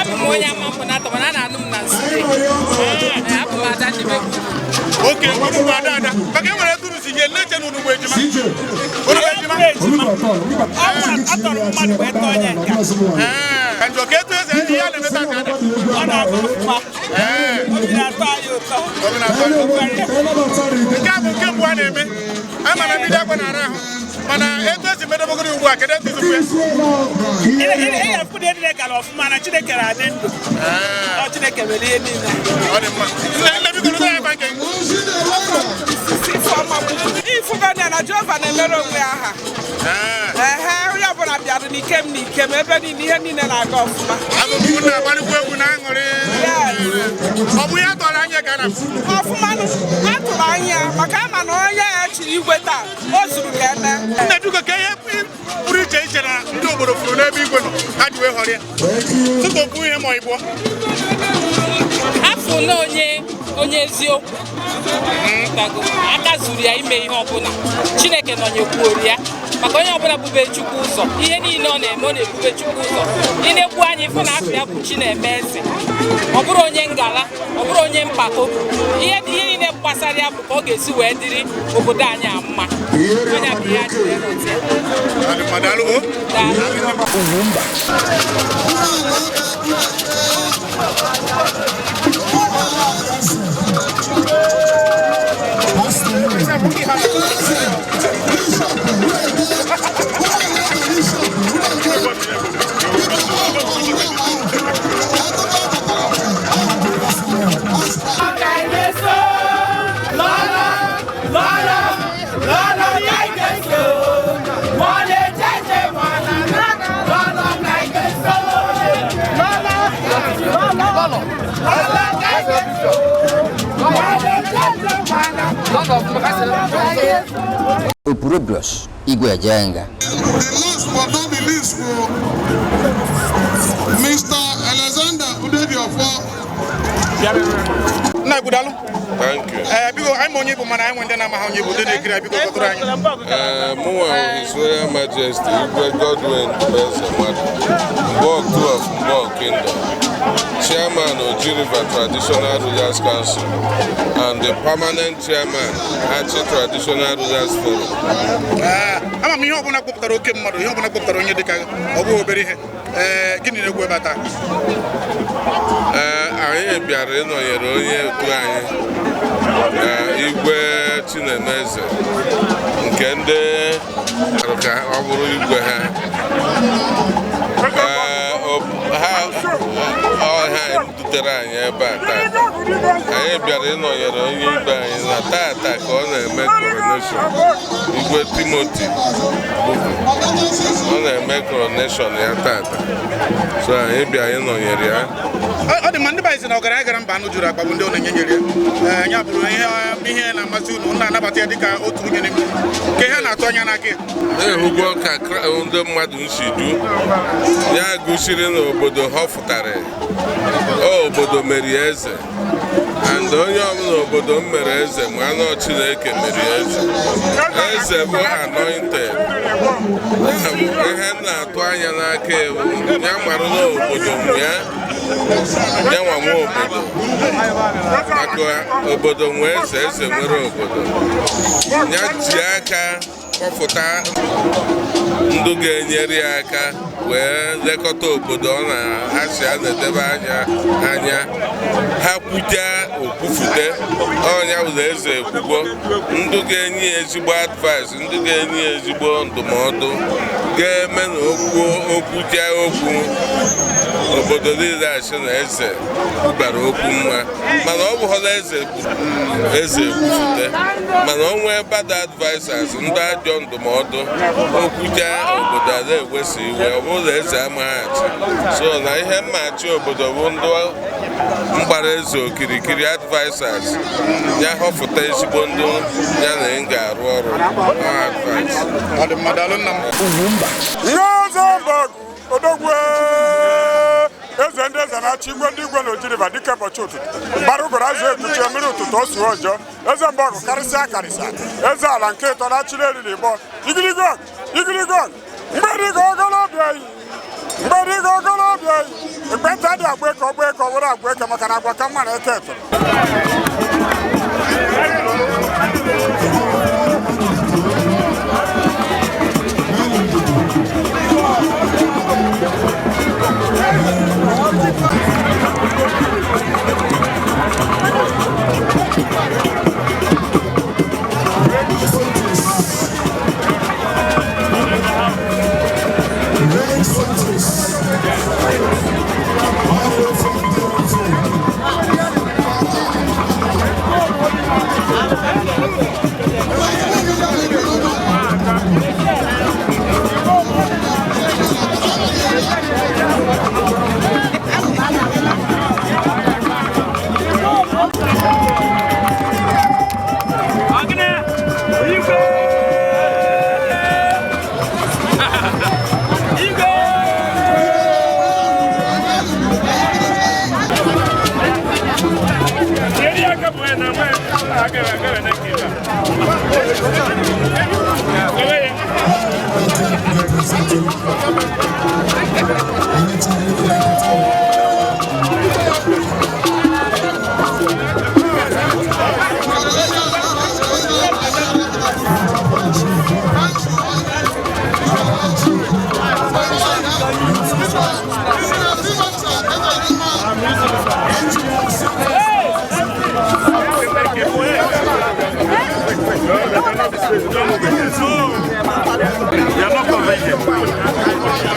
Abu Moya Mamponata, Banana, Abu Madame de Gbugu. Okay, what do I do? But I'm going to see a legend on the way to and you get this and the other. onye eziokwu aka zuru ya ime ihe ọbụla Chineke nọ nyekwuori ya maka onye ọbụla bube Chukwu ụzọ ihe niile ọ na-eme ọ na-ebube Chukwu ụzọ ị na-ekwu anyị ife na afọ ya bụ Chinemeze ọ bụrụ onye ngala ọ bụrụ onye mpako ihe niile gbasara ya bụ ka ọ ga-esi wee dịrị obodo anyị mma onye bụ ya Opurobios Igwe Jenga. Last but not the least, Mr. Alexander Udediofo. Thank you. I'm on you, but I'm on the number how you would do His Royal Majesty, Igwe Godwin, Walk 2 of Kingdom, Chairman of Jiriva Traditional Rulers Council, and the permanent chairman, Hachi Traditional Rulers Forum. I'm a young one up the Rocky Mother, you have a on your deck of Overbury. Give me the web attack. I am Biarino, your Igwe Chinemeze nke ndị ka ọ bụrụ Igwe ha dutere anyị ebe a taa. Anyị bịara ịnọnyere onye Igwe anyị na taa ka ọ na-eme coronation. Igwe Timothy ọ na-eme coronation ya tata. So anyị bịara ịnọnyere ya. Ọ dị mma ndị baịsị na ọgaranya gara mba anụ juru akpagbu ndị ọ na-enyenyere ya. Ya bụrụ ihe na-amasị unu na-anabata ya dịka otu onye n'ime nke ha na-atụ anya n'aka ya. Na-ehụgwọ ka ndị mmadụ nsi du ya gụsiri n'obodo họpụtara obodo meri eze and onye ọbụla obodo m mere eze ma anụ Chineke meri eze. Eze bụ anointed. Ihe na-atụ anya n'aka ya marụ n'obodo ya nwa obodo maka obodo nwe eze nwere obodo ya ji aka kpọpụta ndụ ga-enyere ya aka wee lekọta obodo ọ na-asị a na-edebe anya ha kwuja okwufute ọnya ụlọ eze ekwugbo ndụ ga-enye ya ezigbo advice, ndụ ga-enye ya ezigbo ndụmọdụ ga-eme na okwuja okwu obodo niile asị na eze gbara okwu mma mana ọ bụghọla eze ekwufute mana o nwee bad advisors ndị ajọ ndụmọdụ okwuja obodo a na-ewesi iwe ọ bụrụ eze amaghachi. So na ihe mmachi obodo bụ ndị mgbara eze okirikiri advisors ya họpụta ezigbo ndị ya na ị ga-arụ ọrụ advice. Eze ndị eze na-achị igwe ndị Igwe na Ojiriva dịka ụbọchị ụtụtụ mgbara ụgọrọ azụ ekpuchi mmiri ụtụtụ o suo ọjọọ eze mbọgụ karịsịa eze ala nke ịtọ na-achị n'eriri ịbọ igirigog mgbedigo ogolobịa ekpenta dị agba eke ọgba eke ọwere agba eke maka na agba ka mma na eke etụrụ.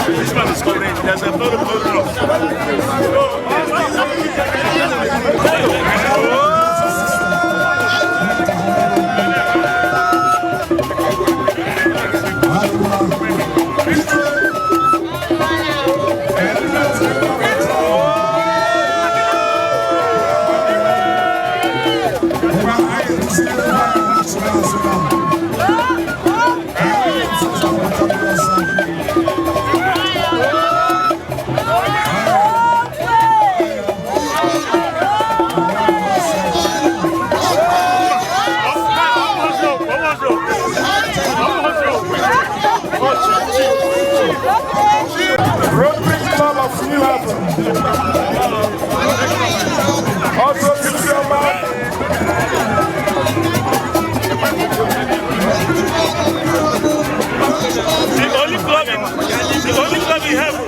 This man is coming. There's a lot of Thank you. Rotary Club of New Haven. Also, UGWUMBA. The only club in heaven.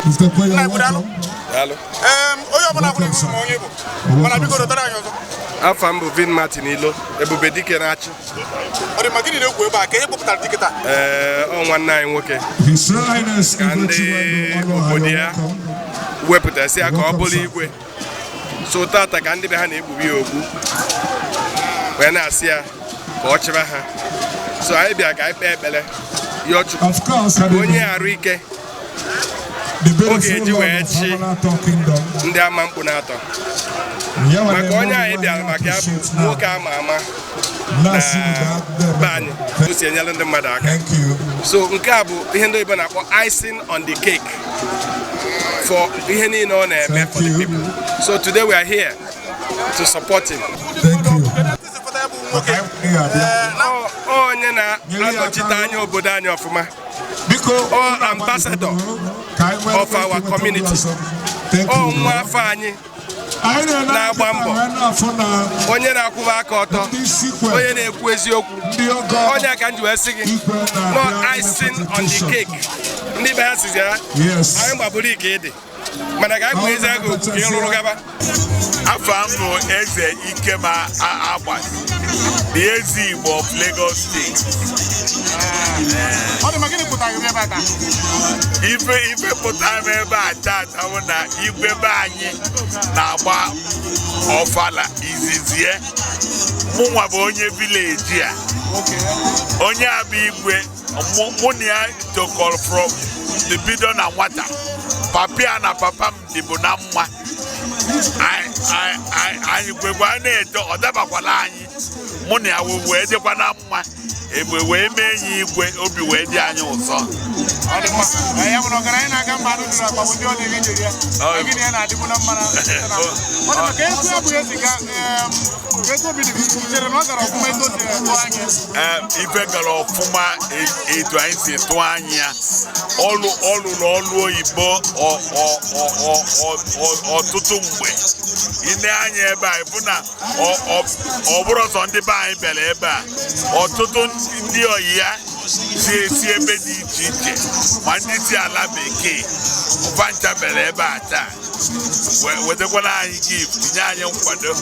Mr. Player, welcome. Hello. Afam bụ Vin Martin Ilo, ebube dike na-achị. Ọ dị maka gịnị na-ekwu ebe a ka ihe kpọpụtara dike taa? Ọ nwanne anyị nwoke. Ka ndị obodo ya wepụtara si ya ka ọ bụrụ igwe. So tata ka ndị be ha na-ekpubi ya okpu. Wee na-asị ya ka ọ chịba ha. So anyị bịa ka anyị kpee ekpere. Yọọ Chukwu. Onye arụ ike. Oge eji wee chi ndị ama mkpu na-atọ. Maka onye anyị bịara maka ya bụ nwoke ama ama na be anyị o si enyere ndị mmadụ aka. So nke a bụ ihe ndị oyibo na-akpọ icing on the cake for ihe niile ọ na-eme for the people. So today we are here to support him. Onye na-anọchite anya obodo anyị ọfụma. Or ambassador of our community. Oh, nwa afọ anyị na-agba mbọ, onye na-akwụba aka ọtọ, onye na-ekwu eziokwu, onye ka m ji wee sị gị no icing on the cake. Ndị be ha sizi ya anyị gbaburu ike ịdị mana ka anyị eze ego ka ị rụrụ gaba. Afọ m bụ Eze Ikema Agba, the Eze Igbo of Lagos State. Ife pụtara m ebe a tata bụ na igwe be anyị na-agba Ofala izizie. Mụnwa bụ onye vileji a. Onye abụ igwe mụ na ya tokọrọ from the bido na nwata. Papia na papa m dịbụ na mma. Anyị kwekwa na-eto ọ dabakwala anyị. Mụ na ya wee dịkwa na mma. Egbe wee mee enyi igwe obi wee dị anyị ụzọ. Ife gara ọfụma etu anyị si tụọ anya ọlụrụ oyibo ọtụtụ mgbe ine anya ebe a bụ na ọ bụrụ ọzọ ndị be anyị bịara ebe a ọtụtụ ndị oyi ya si ebe dị iche iche ma ndị si ala bekee ụfancha bịara ebe a taa wetakwana anyị gift nye anyị nkwado.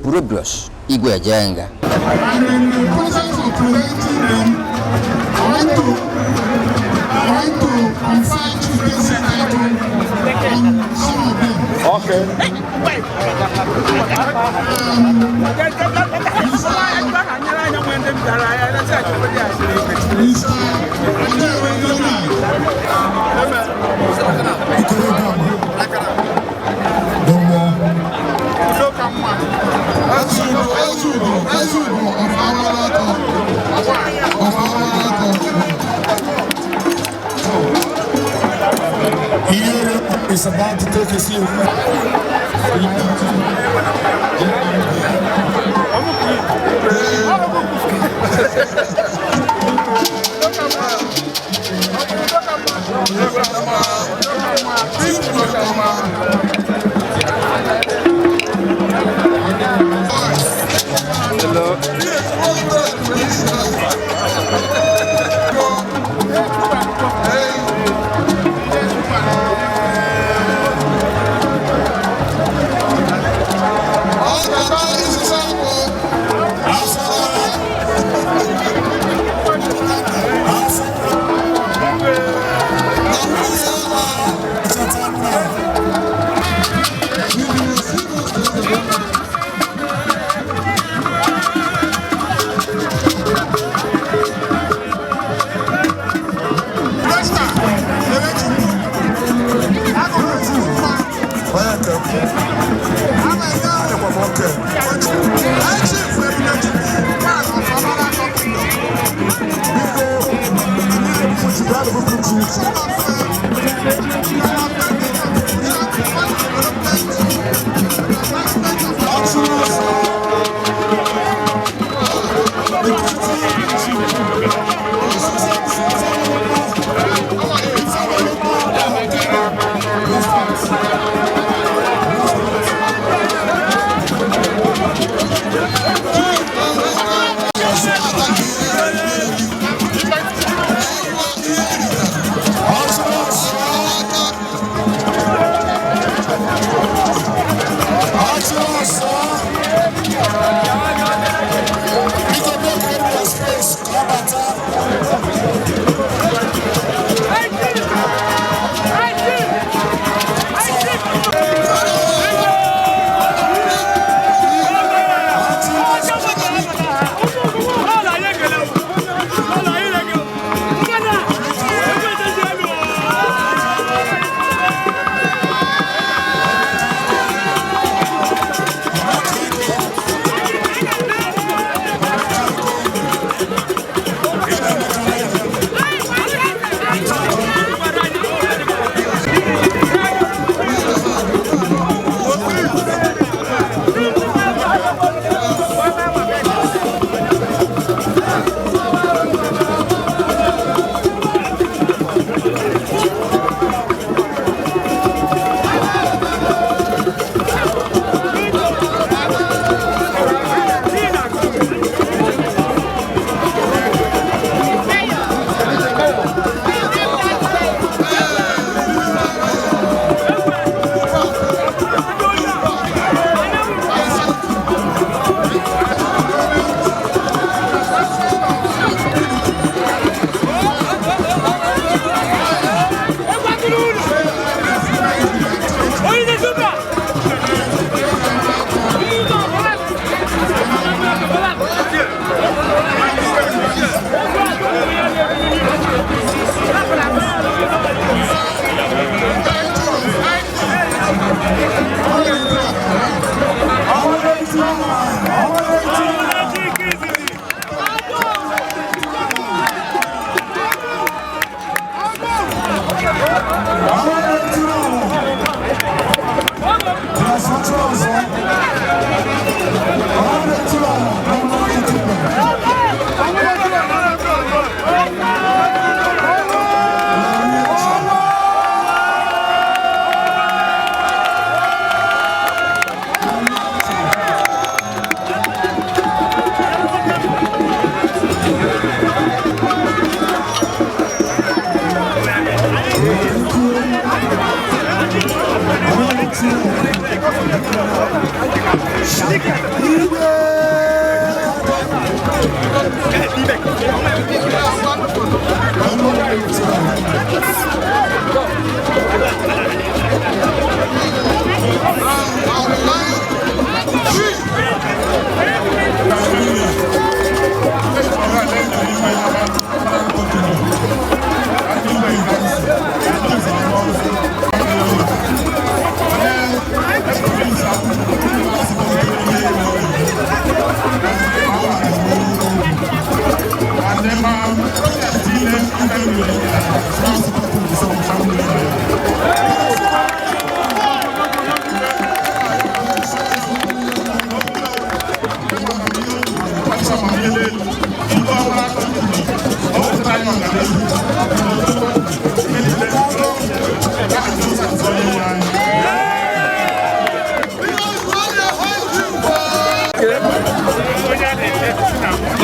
Pureblos, Igwe Jenga. And in the process of presenting them, I want to confer chieftaincy title on some of them. Okay. It's about to take a sleep.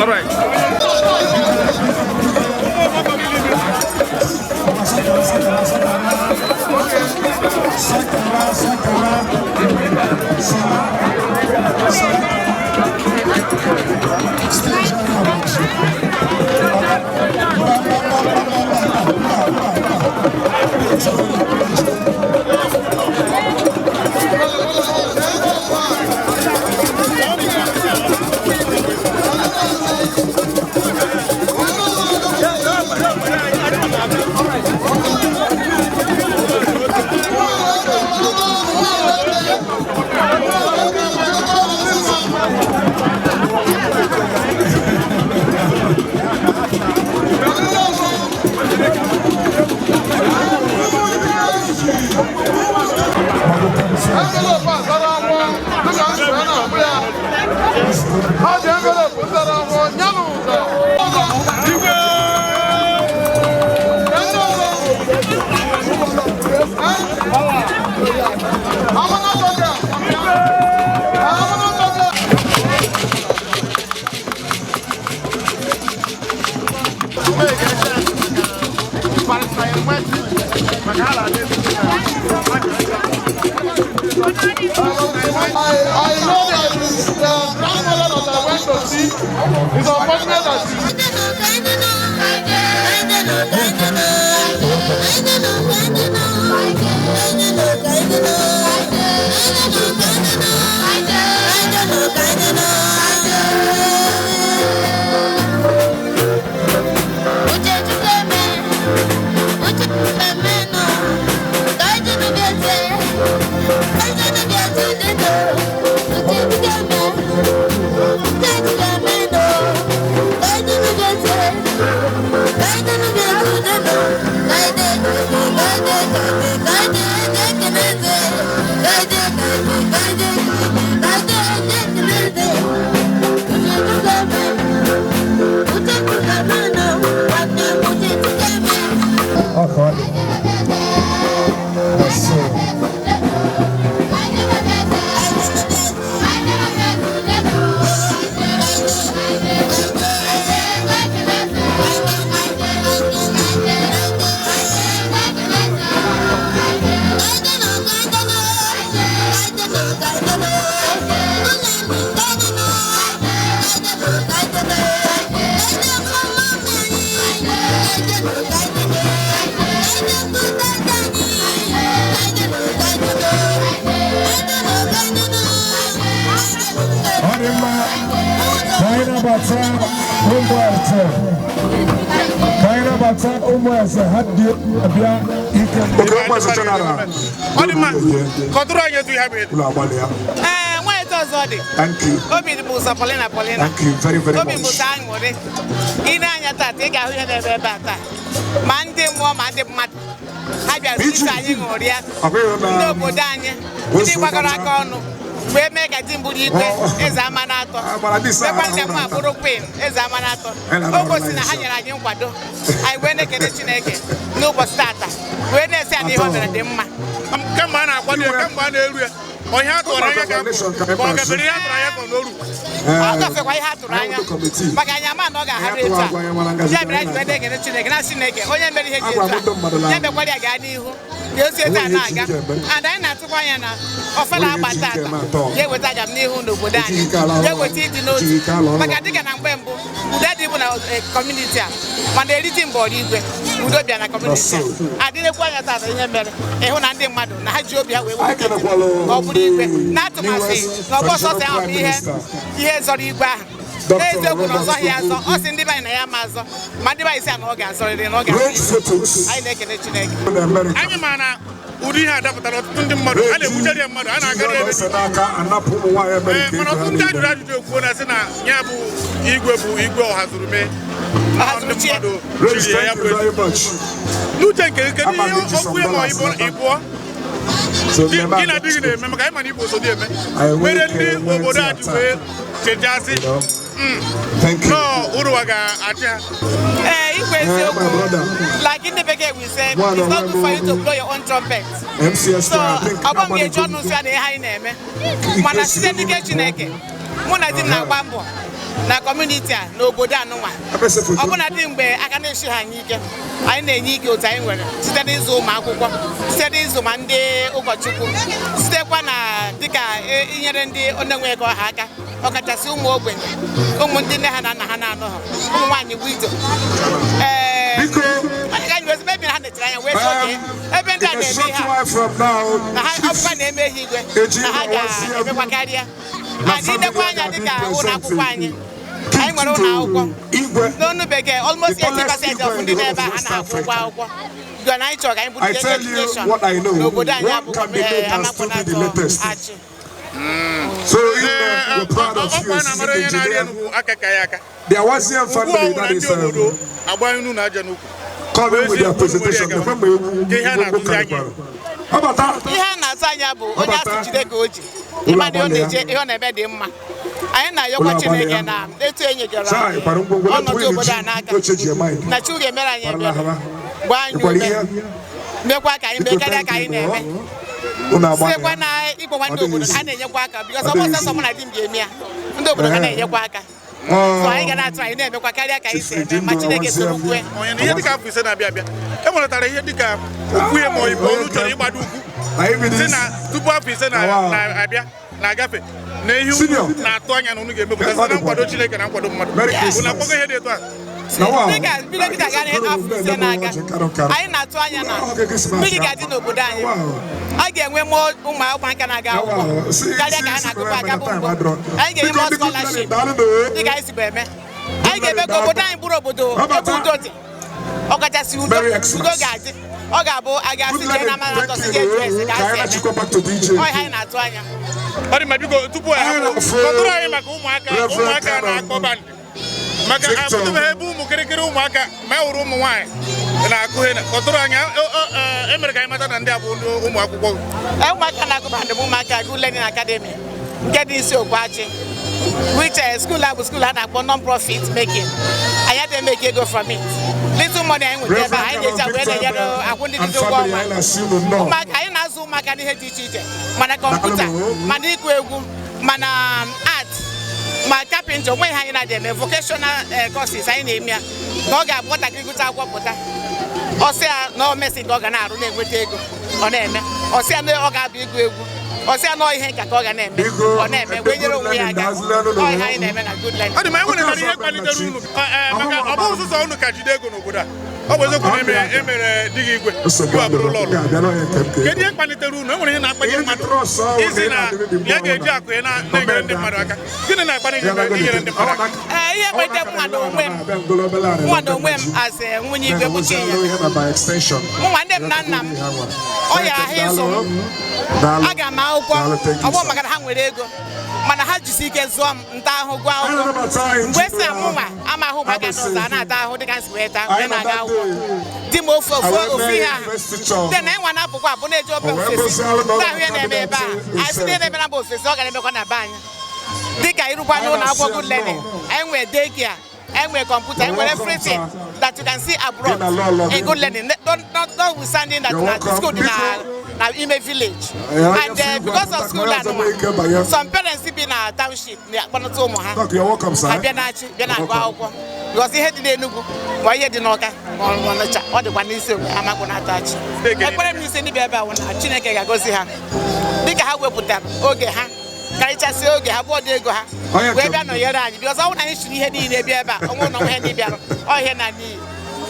All right. I know that the grandmother that I went to see is unfortunate that Thank you. Thank you very, very much. We make a team Igwe is a manato. The queen is a manato. Almost in a hundred and Quado. I went a Kenechineke, no starter. When they say the other Dimma. Come on, I want to come on area. I have to run a ka esi ete a na-aga and anyị na-atụkwa anya na Ofala agbata ata ga-eweta agam n'ihu n'obodo anyị ga-eweta ịdị n'otu maka dịka na mgbe mbụ udo dị bụ na kọmuniti a mana eriti mbọ Igwe udo bịa na kọmuniti a adịrekwa anya tata ihe mere ịhụ na ndị mmadụ na ha ji obi ha wee wepụta ka ọ bụrụ Igwe na-atụmasị na ọgbọ sọsọ ahụ bụ ihe zọrọ Igwe ahụ n'eziokwu na ọzọ ya azọ ọ sị ndị be anyị na ya ma azọ ma ndị be anyị si na ọ ga-azọrịrị na ọ ga-azọ anyị na-ekele Chineke anyị ma na ụdị ihe adapụtara ọtụtụ ndị mmadụ a na-ebuchara ya mmadụ a na-agara ebe mana ọtụtụ ndị ajụrụ ajụjụ okwuo na sị na ya bụ Igwe bụ Igwe ọha zuru mee ndị mmadụ chiri ya bụ n'uche nke kedu ihe okwu ya ma ịbụọ gị na adịghị na-eme maka anyị ma na Igbo so dị eme mere ndị obodo a ji wee chejasị Uruwa ga-achị ha. Igwe eziokwu like in the beginning we said it's not good for you to blow your own trumpet. So ọgbọ m ga-eji ọnụ nsọ na ihe anyị na-eme mana site n'ike Chineke mụ na di m na-agba mbọ na kọmuniti a n'obodo anụnwa ọbụna dị mgbe aka na-eshi ha anyị ike anyị na-enye ike otu anyị nwere site n'ịzụ ụmụ akwụkwọ site n'ịzụ ma ndị ụkọchukwu sitekwa na dịka inyere ndị onye ego ọha aka ọkachasị ụmụ ogbenye ụmụ ndị nne ha na nna ha na-anọghị ụmụ nwaanyị widow ebe ha netara anya wee soge ebe ndị a na-eme ha na ha ọbụkwa na-eme ha Igwe na ha ga-emekwa karịa adịdekwa anya dịka ụlọ akwụkwọ anyị nwere ụlọ akwụkwọ n'ọnụ bekee almost 80% of ndị na-ebe ha na-akwụ ụgwọ akwụkwọ na anyị chọrọ ka anyị bute education n'obodo anyị abụ amakpọnatọ achị So you're proud of you as an engineer. There was a family that is coming with their presentation. The family how about that? Ihe a na-atụ anya bụ onye asụ Jide ka o ji ịmadị ọ na-eje ihe ọ na-eme dị mma anyị na-ayọkwa Chineke na etu enyegara ọnọdụ obodo a n'aka na Chi ga-emere anyị ebere gbaa anyị ume mekwa ka anyị mee karịa ka anyị na-eme sikwa na ịgbawa ndị obodo ha na-enyekwa aka bikọs ọgbọ sọsọ mụ na di m ga-eme ya ndị obodo ha na-enyekwa aka so anyị ga na-atụ anyị na-emekwa karịa ka anyị si eme ma Chineke soro kwe ihe dịka afọ ise na-abịa abịa enweretara ihe dịka okwu ihe ma Igbo olu chọrọ ịgbado ugwu si na tupu afọ ise na-abịa na-agafe na ihe unu na-atụ anya na unu ga-emepụta site na nkwado Chineke na nkwado mmadụ unu akpọgo ihe dị etu a dịka bido kịta gara afọ ise na-aga anyị na-atụ anya na mmiri ga-adị n'obodo anyị a ga-enwe ụmụaka na-aga akwụkwọ karịa ka ha na-agụkwa agabụ mbụ anyị ga-enye mọ scholarship dịka anyị si bụ eme anyị ga-eme ka obodo anyị bụrụ obodo ebe udo dị ọkachasị udo ga-adị ọ ga-abụ a ga-asị jee na amaghị atọ si jee jụọ esi ka a si eme ọ ihe anyị na-atụ anya ọ dị ma biko tupu kọtụrụ anyị maka ụmụaka na-akpọ bandị maka abụtụbeghị ebe ụmụ kịrịkịrị ụmụaka ma e wuru ụmụ nwaanyị na-akụ ihe kọtụrụ anya emere ka anyị mata na ndị a bụ ụmụ akwụkwọ ụmụaka na-akụ bandị bụ ụmụaka Good Learning Academy nke dị isi Okwachi which school a bụ school a na-akpọ non-profit making anyị adịghị make ego from it little money anyị nweta ebe anyị na-eji wee na-enyere akwụ ndị dị ụgwọ ọnwa ụmụaka anyị na-azụ ụmụaka n'ihe dị iche iche mana kọmputa mana ịkụ egwu mana art ma kapịnta onwe ihe anyị na-adị eme vocational courses anyị na-eme ya na ọ ga-abụ nwatakịrị gụta akwụkwọ pụta ọsịa na o mesi nke ọ ga na-arụ na-enweta ego ọ na-eme ọsịa na ọ ga-abịa ịgụ egwu ọsịa na ihe nka ka ọ ga na-eme ọ na-eme wee nyere onwe ya aka ọ ihe anyị na-eme na Good Learning. Ọ dị ma enwere ihe kpalitere unu maka ọ bụghị ụzọ unu ka jide ego n'obodo a ọ bụ eziokwu na emere di gị Igwe abụrụ ụlọ ọrụ kedu ihe kpalitere unu enwere ihe na-akpanye mmadụ isi na ya ga-eji akụ ya na-enyere ndị mmadụ aka gịnị na-akpali inyere ndị mmadụ aka ihe kpalitere mụ na onwe m as nwunye Igwe bụ chi ya mụnwa ndị m na nna m ọ yara ha ịzụ m aga m akwụkwọ ọ bụrụ maka na ha nwere ego mana ha jisi ike zụọ m nta ahụ gụọ akwụkwọ mgbe si amụnwa ama ahụ maka n'ụzọ a na-ata ahụ dịka nsi wee taa wee na-aga akwụkwọ di m ofe ihe ahụ dị na ịnwa na-apụkwa abụ na-eji ofe ofesi ndị ahụ ya na-eme ebe a anyị si na-eme na mba ofesi ọ ga na-emekwa na be anyị dịka ịrụkwa n'ụlọ akwụkwọ Good Learning anyị nwere daycare anyị nwere kọmputa anyị nwere everything that you can see abroad in Good Learning notwithstanding that the school dị na ime village and because of school some parents bi na township na-akpọnata ụmụ ha bịa na-achị bịa na-agụ akwụkwọ because ihe dị n'Enugu ma ihe dị n'Ọka ma Ọnịcha ọ dịkwa n'isi amakpụ na-atachi ekpere m isi ndị bịa ebe a wụ na Chineke ga-agọzi ha dịka ha wepụtara oge ha karịchasị oge ha bụ ọdụ ego ha wee bịa nọnyere anyị because ọ bụrụ na anyị chiri ihe niile bịa ebe a ọnwụ na ihe ndị bịara ọ ihe na n'iyi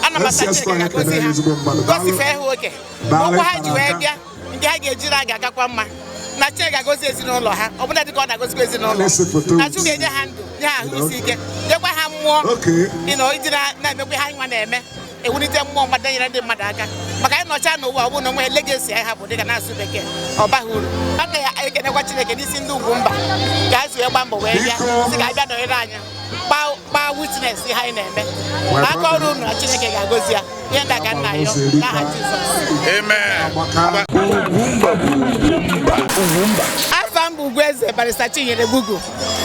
ana m asa Chineke ga-agọzi ha gọzife ha oge ụgwọ ha ji wee bịa nke ha ga-ejiri a ga-agakwa mma na Chineke ga-agọzi ezinụlọ ha ọbụla dịka ọ na-agọzikwa ezinụlọ na Chukwu ga-enye ha ndụ nye ha ahụ isi ike nyekwa ha mmụọ ịdị na-emekwa ha nwa na-eme ewulite mmụọ mmadụ nyere ndị mmadụ aka maka anyị nọcha n'ụwa ọ bụrụ na onwe legasi anyị hapụ dịka na-asụ bekee ọ baghị uru a ga-ekenekwa Chineke n'isi ndị Ugwumba ka anyị si wee gba mbọ wee bịa sị ka anyị bịa nọnyere anyị gbaa witness ihe anyị na-eme aka ọrụ unu na Chineke ga-agọzi ya ihe ndị aka nna ya n'aha Jizọs afa m bụ Ugwueze Barrister Chinyere Gbugu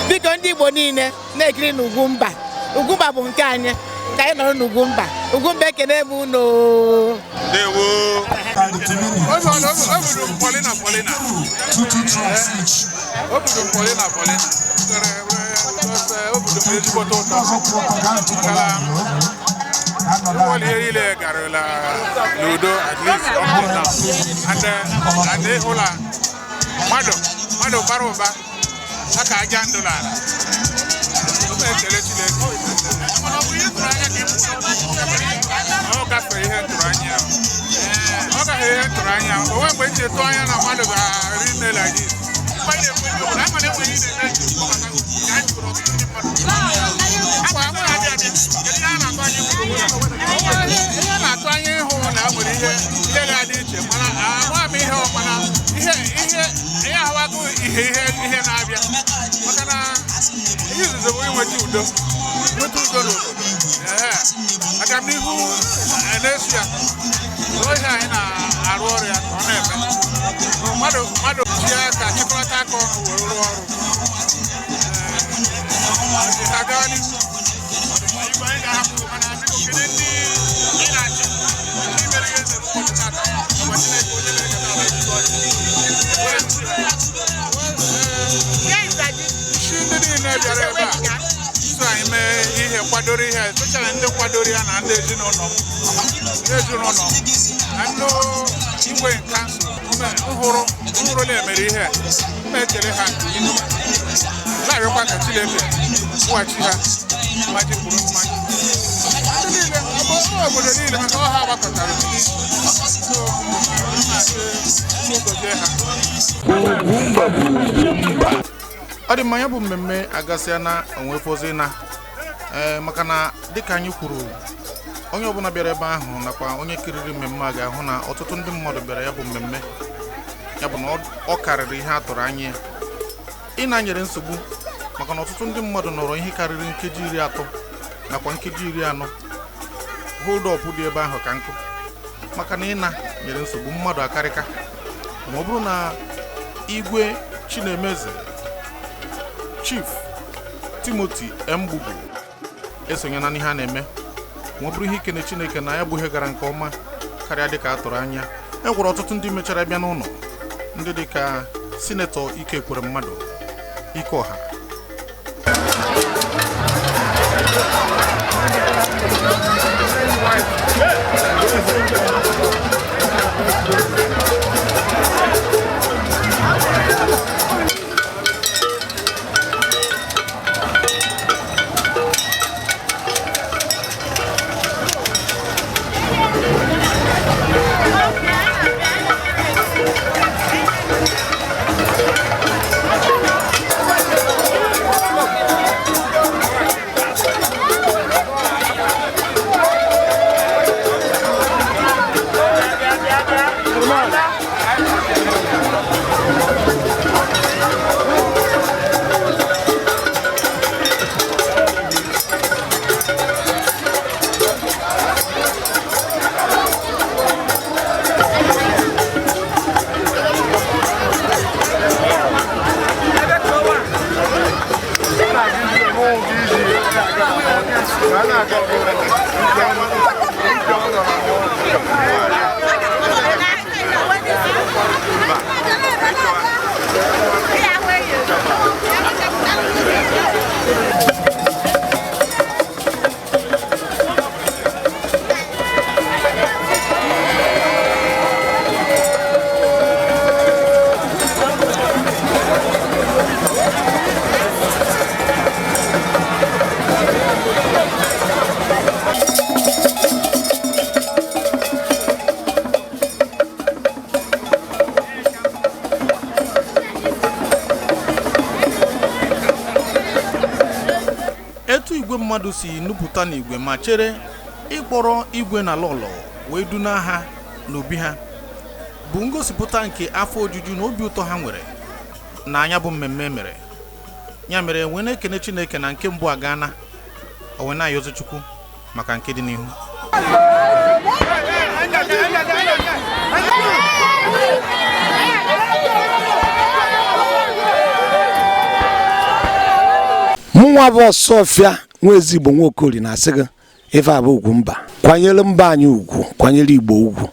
biko ndị Igbo niile na-ekiri na Ugwumba bụ nke anyị ka anyị nọrọ n'Ugwumba ekene m unu Ile garula ludo at least up now and they hola mado baroba aka ajandola oga fe ihe turanya o we gbe je to anya na mado ga ri like this pale pele o na mane we ni na ju ko ka ya ju ro ni apa na to anya ho na nwere ihe ile ga dị iche mana agwa m ihe ọkwana ihe hawa go ihe na-abịa maka na ihe izuzo bụ inweta udo n'obodo aka m n'ihu na-esi ya ihe anyị na-arụ ọrụ ya ka ọ na-eme mmadụ ji aka chịkọta aka ọnụ wee rụọ ọrụ ha gaa n'ihu igwe anyị ga-ahapụ mana biko kedu ndị ị na-achị ndị mere ihe eze n'ụbọchị tata ụbọchị Chineke onye na-eketa ala ndị niile bịara ebe a so anyị mee ihe kwadoro ihe especially ndị kwadoro ya na ndị ezinụlọ na ndị igwe kansụl nhụrụ na-emere ihe mma ekele ha na-arịọkwa ka Chineke kwụghachi ha mmaji kwuru mmaji ndị niile obodo niile maka ọha gbakọtara ọ dị mma ya bụ mmemme agasịa na onwefozi na maka na dịka anyị kwuru onye ọbụla bịara ebe ahụ nakwa onye kiriri mmemme a ga-ahụ na ọtụtụ ndị mmadụ bịara ya bụ mmemme ya bụ na ọ karịrị ihe a tụrụ anya ị na-anyere nsogbu maka na ọtụtụ ndị mmadụ nọrọ ihe karịrị nkeji 30 nakwa nkeji 40 hold up dị ebe ahụ ka nkụ maka na ị na-nyere nsogbu mmadụ akarịka ma ọ bụrụ na Igwe Chinemeze Chief Timothy Gbugu esonyela n'ihe a na-eme ma ọ bụrụ ihe ikene Chineke na ya bụ ihe gara nke ọma karịa dịka a tụrụ anya e nwere ọtụtụ ndị mechara bịa n'ụlọ ndị dịka Sinetọ Ikekwere Mmadụ Ikeọha otu igwe mmadụ si nupụta n'igwe ma chere ịkpọrọ igwe na lọlọ wee duna ha n'obi ha bụ ngosipụta nke afọ ojuju na obi ụtọ ha nwere na anya bụ mmemme mere. Ya mere wee na-ekene Chineke na nke mbụ agana o wee na-ayọzi Chukwu maka nke dị n'ihu. Mụnwa bụ Ọsọfịa nwa Ezigbo Nwokori na-asị gị ife a bụ Ugwumba. Kwanyere mba anyị ugwu, kwanyere Igbo ugwu.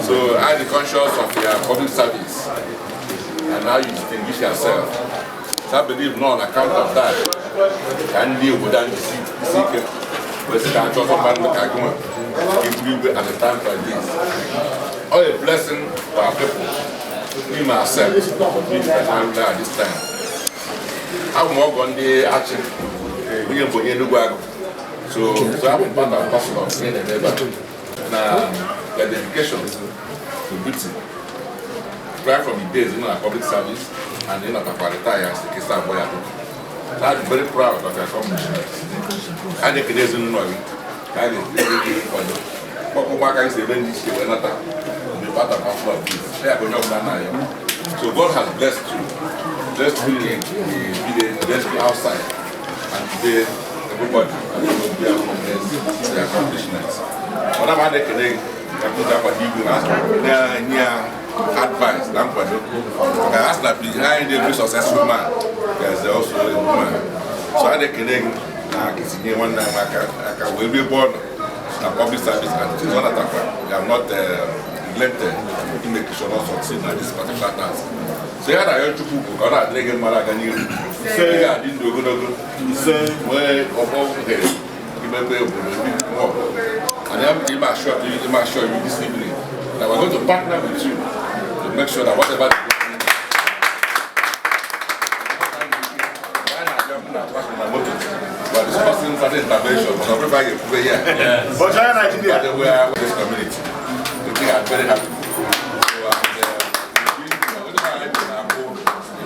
So I am conscious of your public service and how you distinguish yourself. So I believe not on account of that can deal with that seeker. But it's not just a man at a time like this. All a blessing for our people. Me myself, at this time. I'm more on the action. We are going to So I'm part and parcel of being a neighbor. Now, the dedication to duty, right from the days in our public service and in our retire as the case of boy. I'm very proud of your accomplishments. I think it is in Nollywood. I think it is for you. What can I say when this year, not be part and parcel of this? So God has blessed you. Blessed you in the outside and today. Everybody, the accomplishments. What am I making? I put up a advice. I ask that behind every successful man, there's also a woman. So I think one time I will be born in public service and it is not that I am not neglected to make sure not succeed in this particular task. So I had a young people who are dragging Malagani. Say, I didn't do good. Say, where above here, you may be able to more. And I'm sure you this evening that we're going to partner with you to make sure that whatever we're discussing certain interventions, but everybody is here. But we are with this community. We are very happy.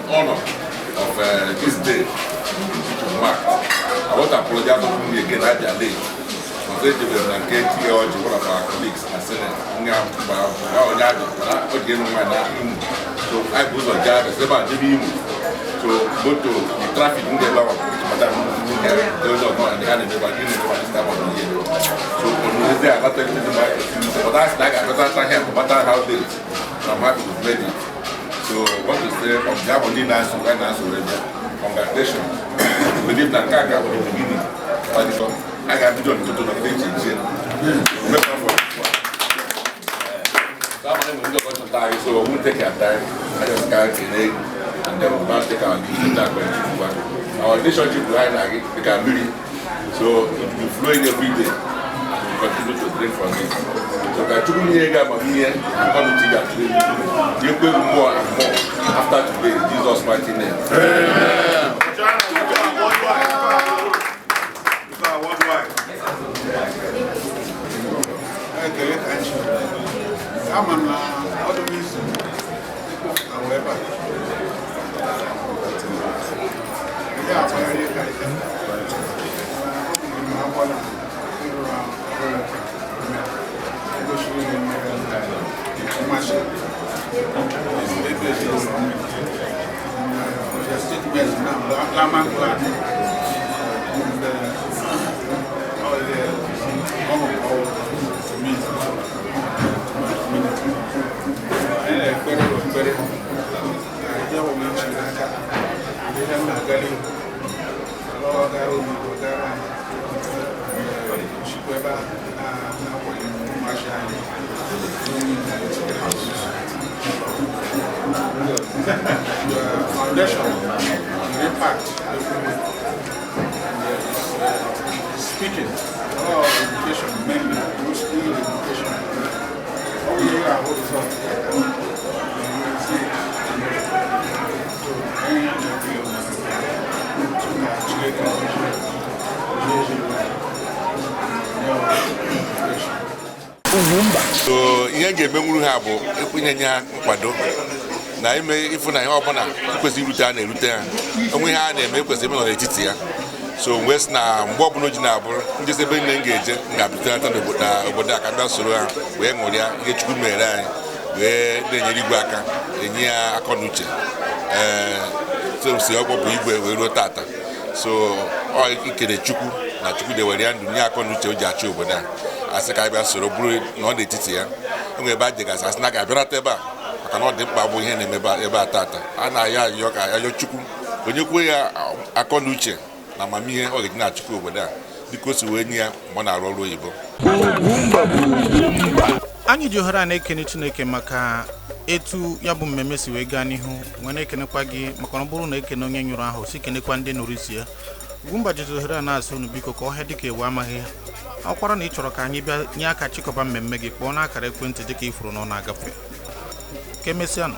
Honor of this day to mark. I want to apologize to me again at their late. I said to them, one of our colleagues, I said, so I was on job, I said, so go to the traffic in the law, those are not, and they had a never stop on the year. So they are not taking the market. But that's like I don't have no matter how late. I'm happy to play it. So what to say from Jaboni Nice to Nice already? Congratulations. I believe that I got the beginning. I got to do the things in jail. So we won't take our time. I just can't get and then we'll not take our decision that way. Our relationship right now, we can build it. So it will be flowing every day. And we'll continue to drink from it. So I took me here, I'm here, I'm coming to you. You will more and more after today, in Jesus' mighty name. Foundation, impact, speaking, education, mainly, mostly education. Oh yeah, what is up? So ihe ga-emenwuru ha bụ ịkwụnye ha nkwado na ime ifu na ihe ọbụla kwesịrị irute ha na-erute ha onwe ha na-eme kwesịrị ime nọ n'etiti ya so wee sị na mgbe ọbụla ji na-abụrụ ndị ebe nne m ga-eje ga-abụtenata n'obodo a ka bịa soro ha wee ṅụrịa ihe Chukwu mere anyị wee na-enyere Igwe aka enye ya akọ na uche si ọgwọ bụ Igwe wee ruo tata so ọ ikere Chukwu na Chukwu dewere ya ndụ nye akọ na uche o ji achị obodo a asị ka anyị bịa soro bụrụ na ọ n'etiti ya enwe ebe a dịgasị asị na ga-abịarata ebe a maka na ọ dị mkpa bụ ihe na-eme ebe a tata a na-ayọ ayọ ka ayọ Chukwu onye kwuo ya akọ na uche na amamihe ọ ga-eji na-achịkwa obodo a dịka o si wee nye ya mgbe ọ na-arụ ọrụ oyibo. Anyị ji ohere a na-ekene Chineke maka etu ya bụ mmemme si wee gaa n'ihu wee na-ekenekwa gị maka na ọ bụrụ na ekene onye nyụrụ ahụ si kenekwa ndị nụrụ isi ya. Ugwumba ji ohere a na-asị unu biko ka ọhịa dịka ewu amaghị ọkwara na ị chọrọ ka anyị bịa nye aka chịkọba mmemme gị kpọọ n'akara ekwentị dịka ifuru na ọ na-agafe ka emesịa nọ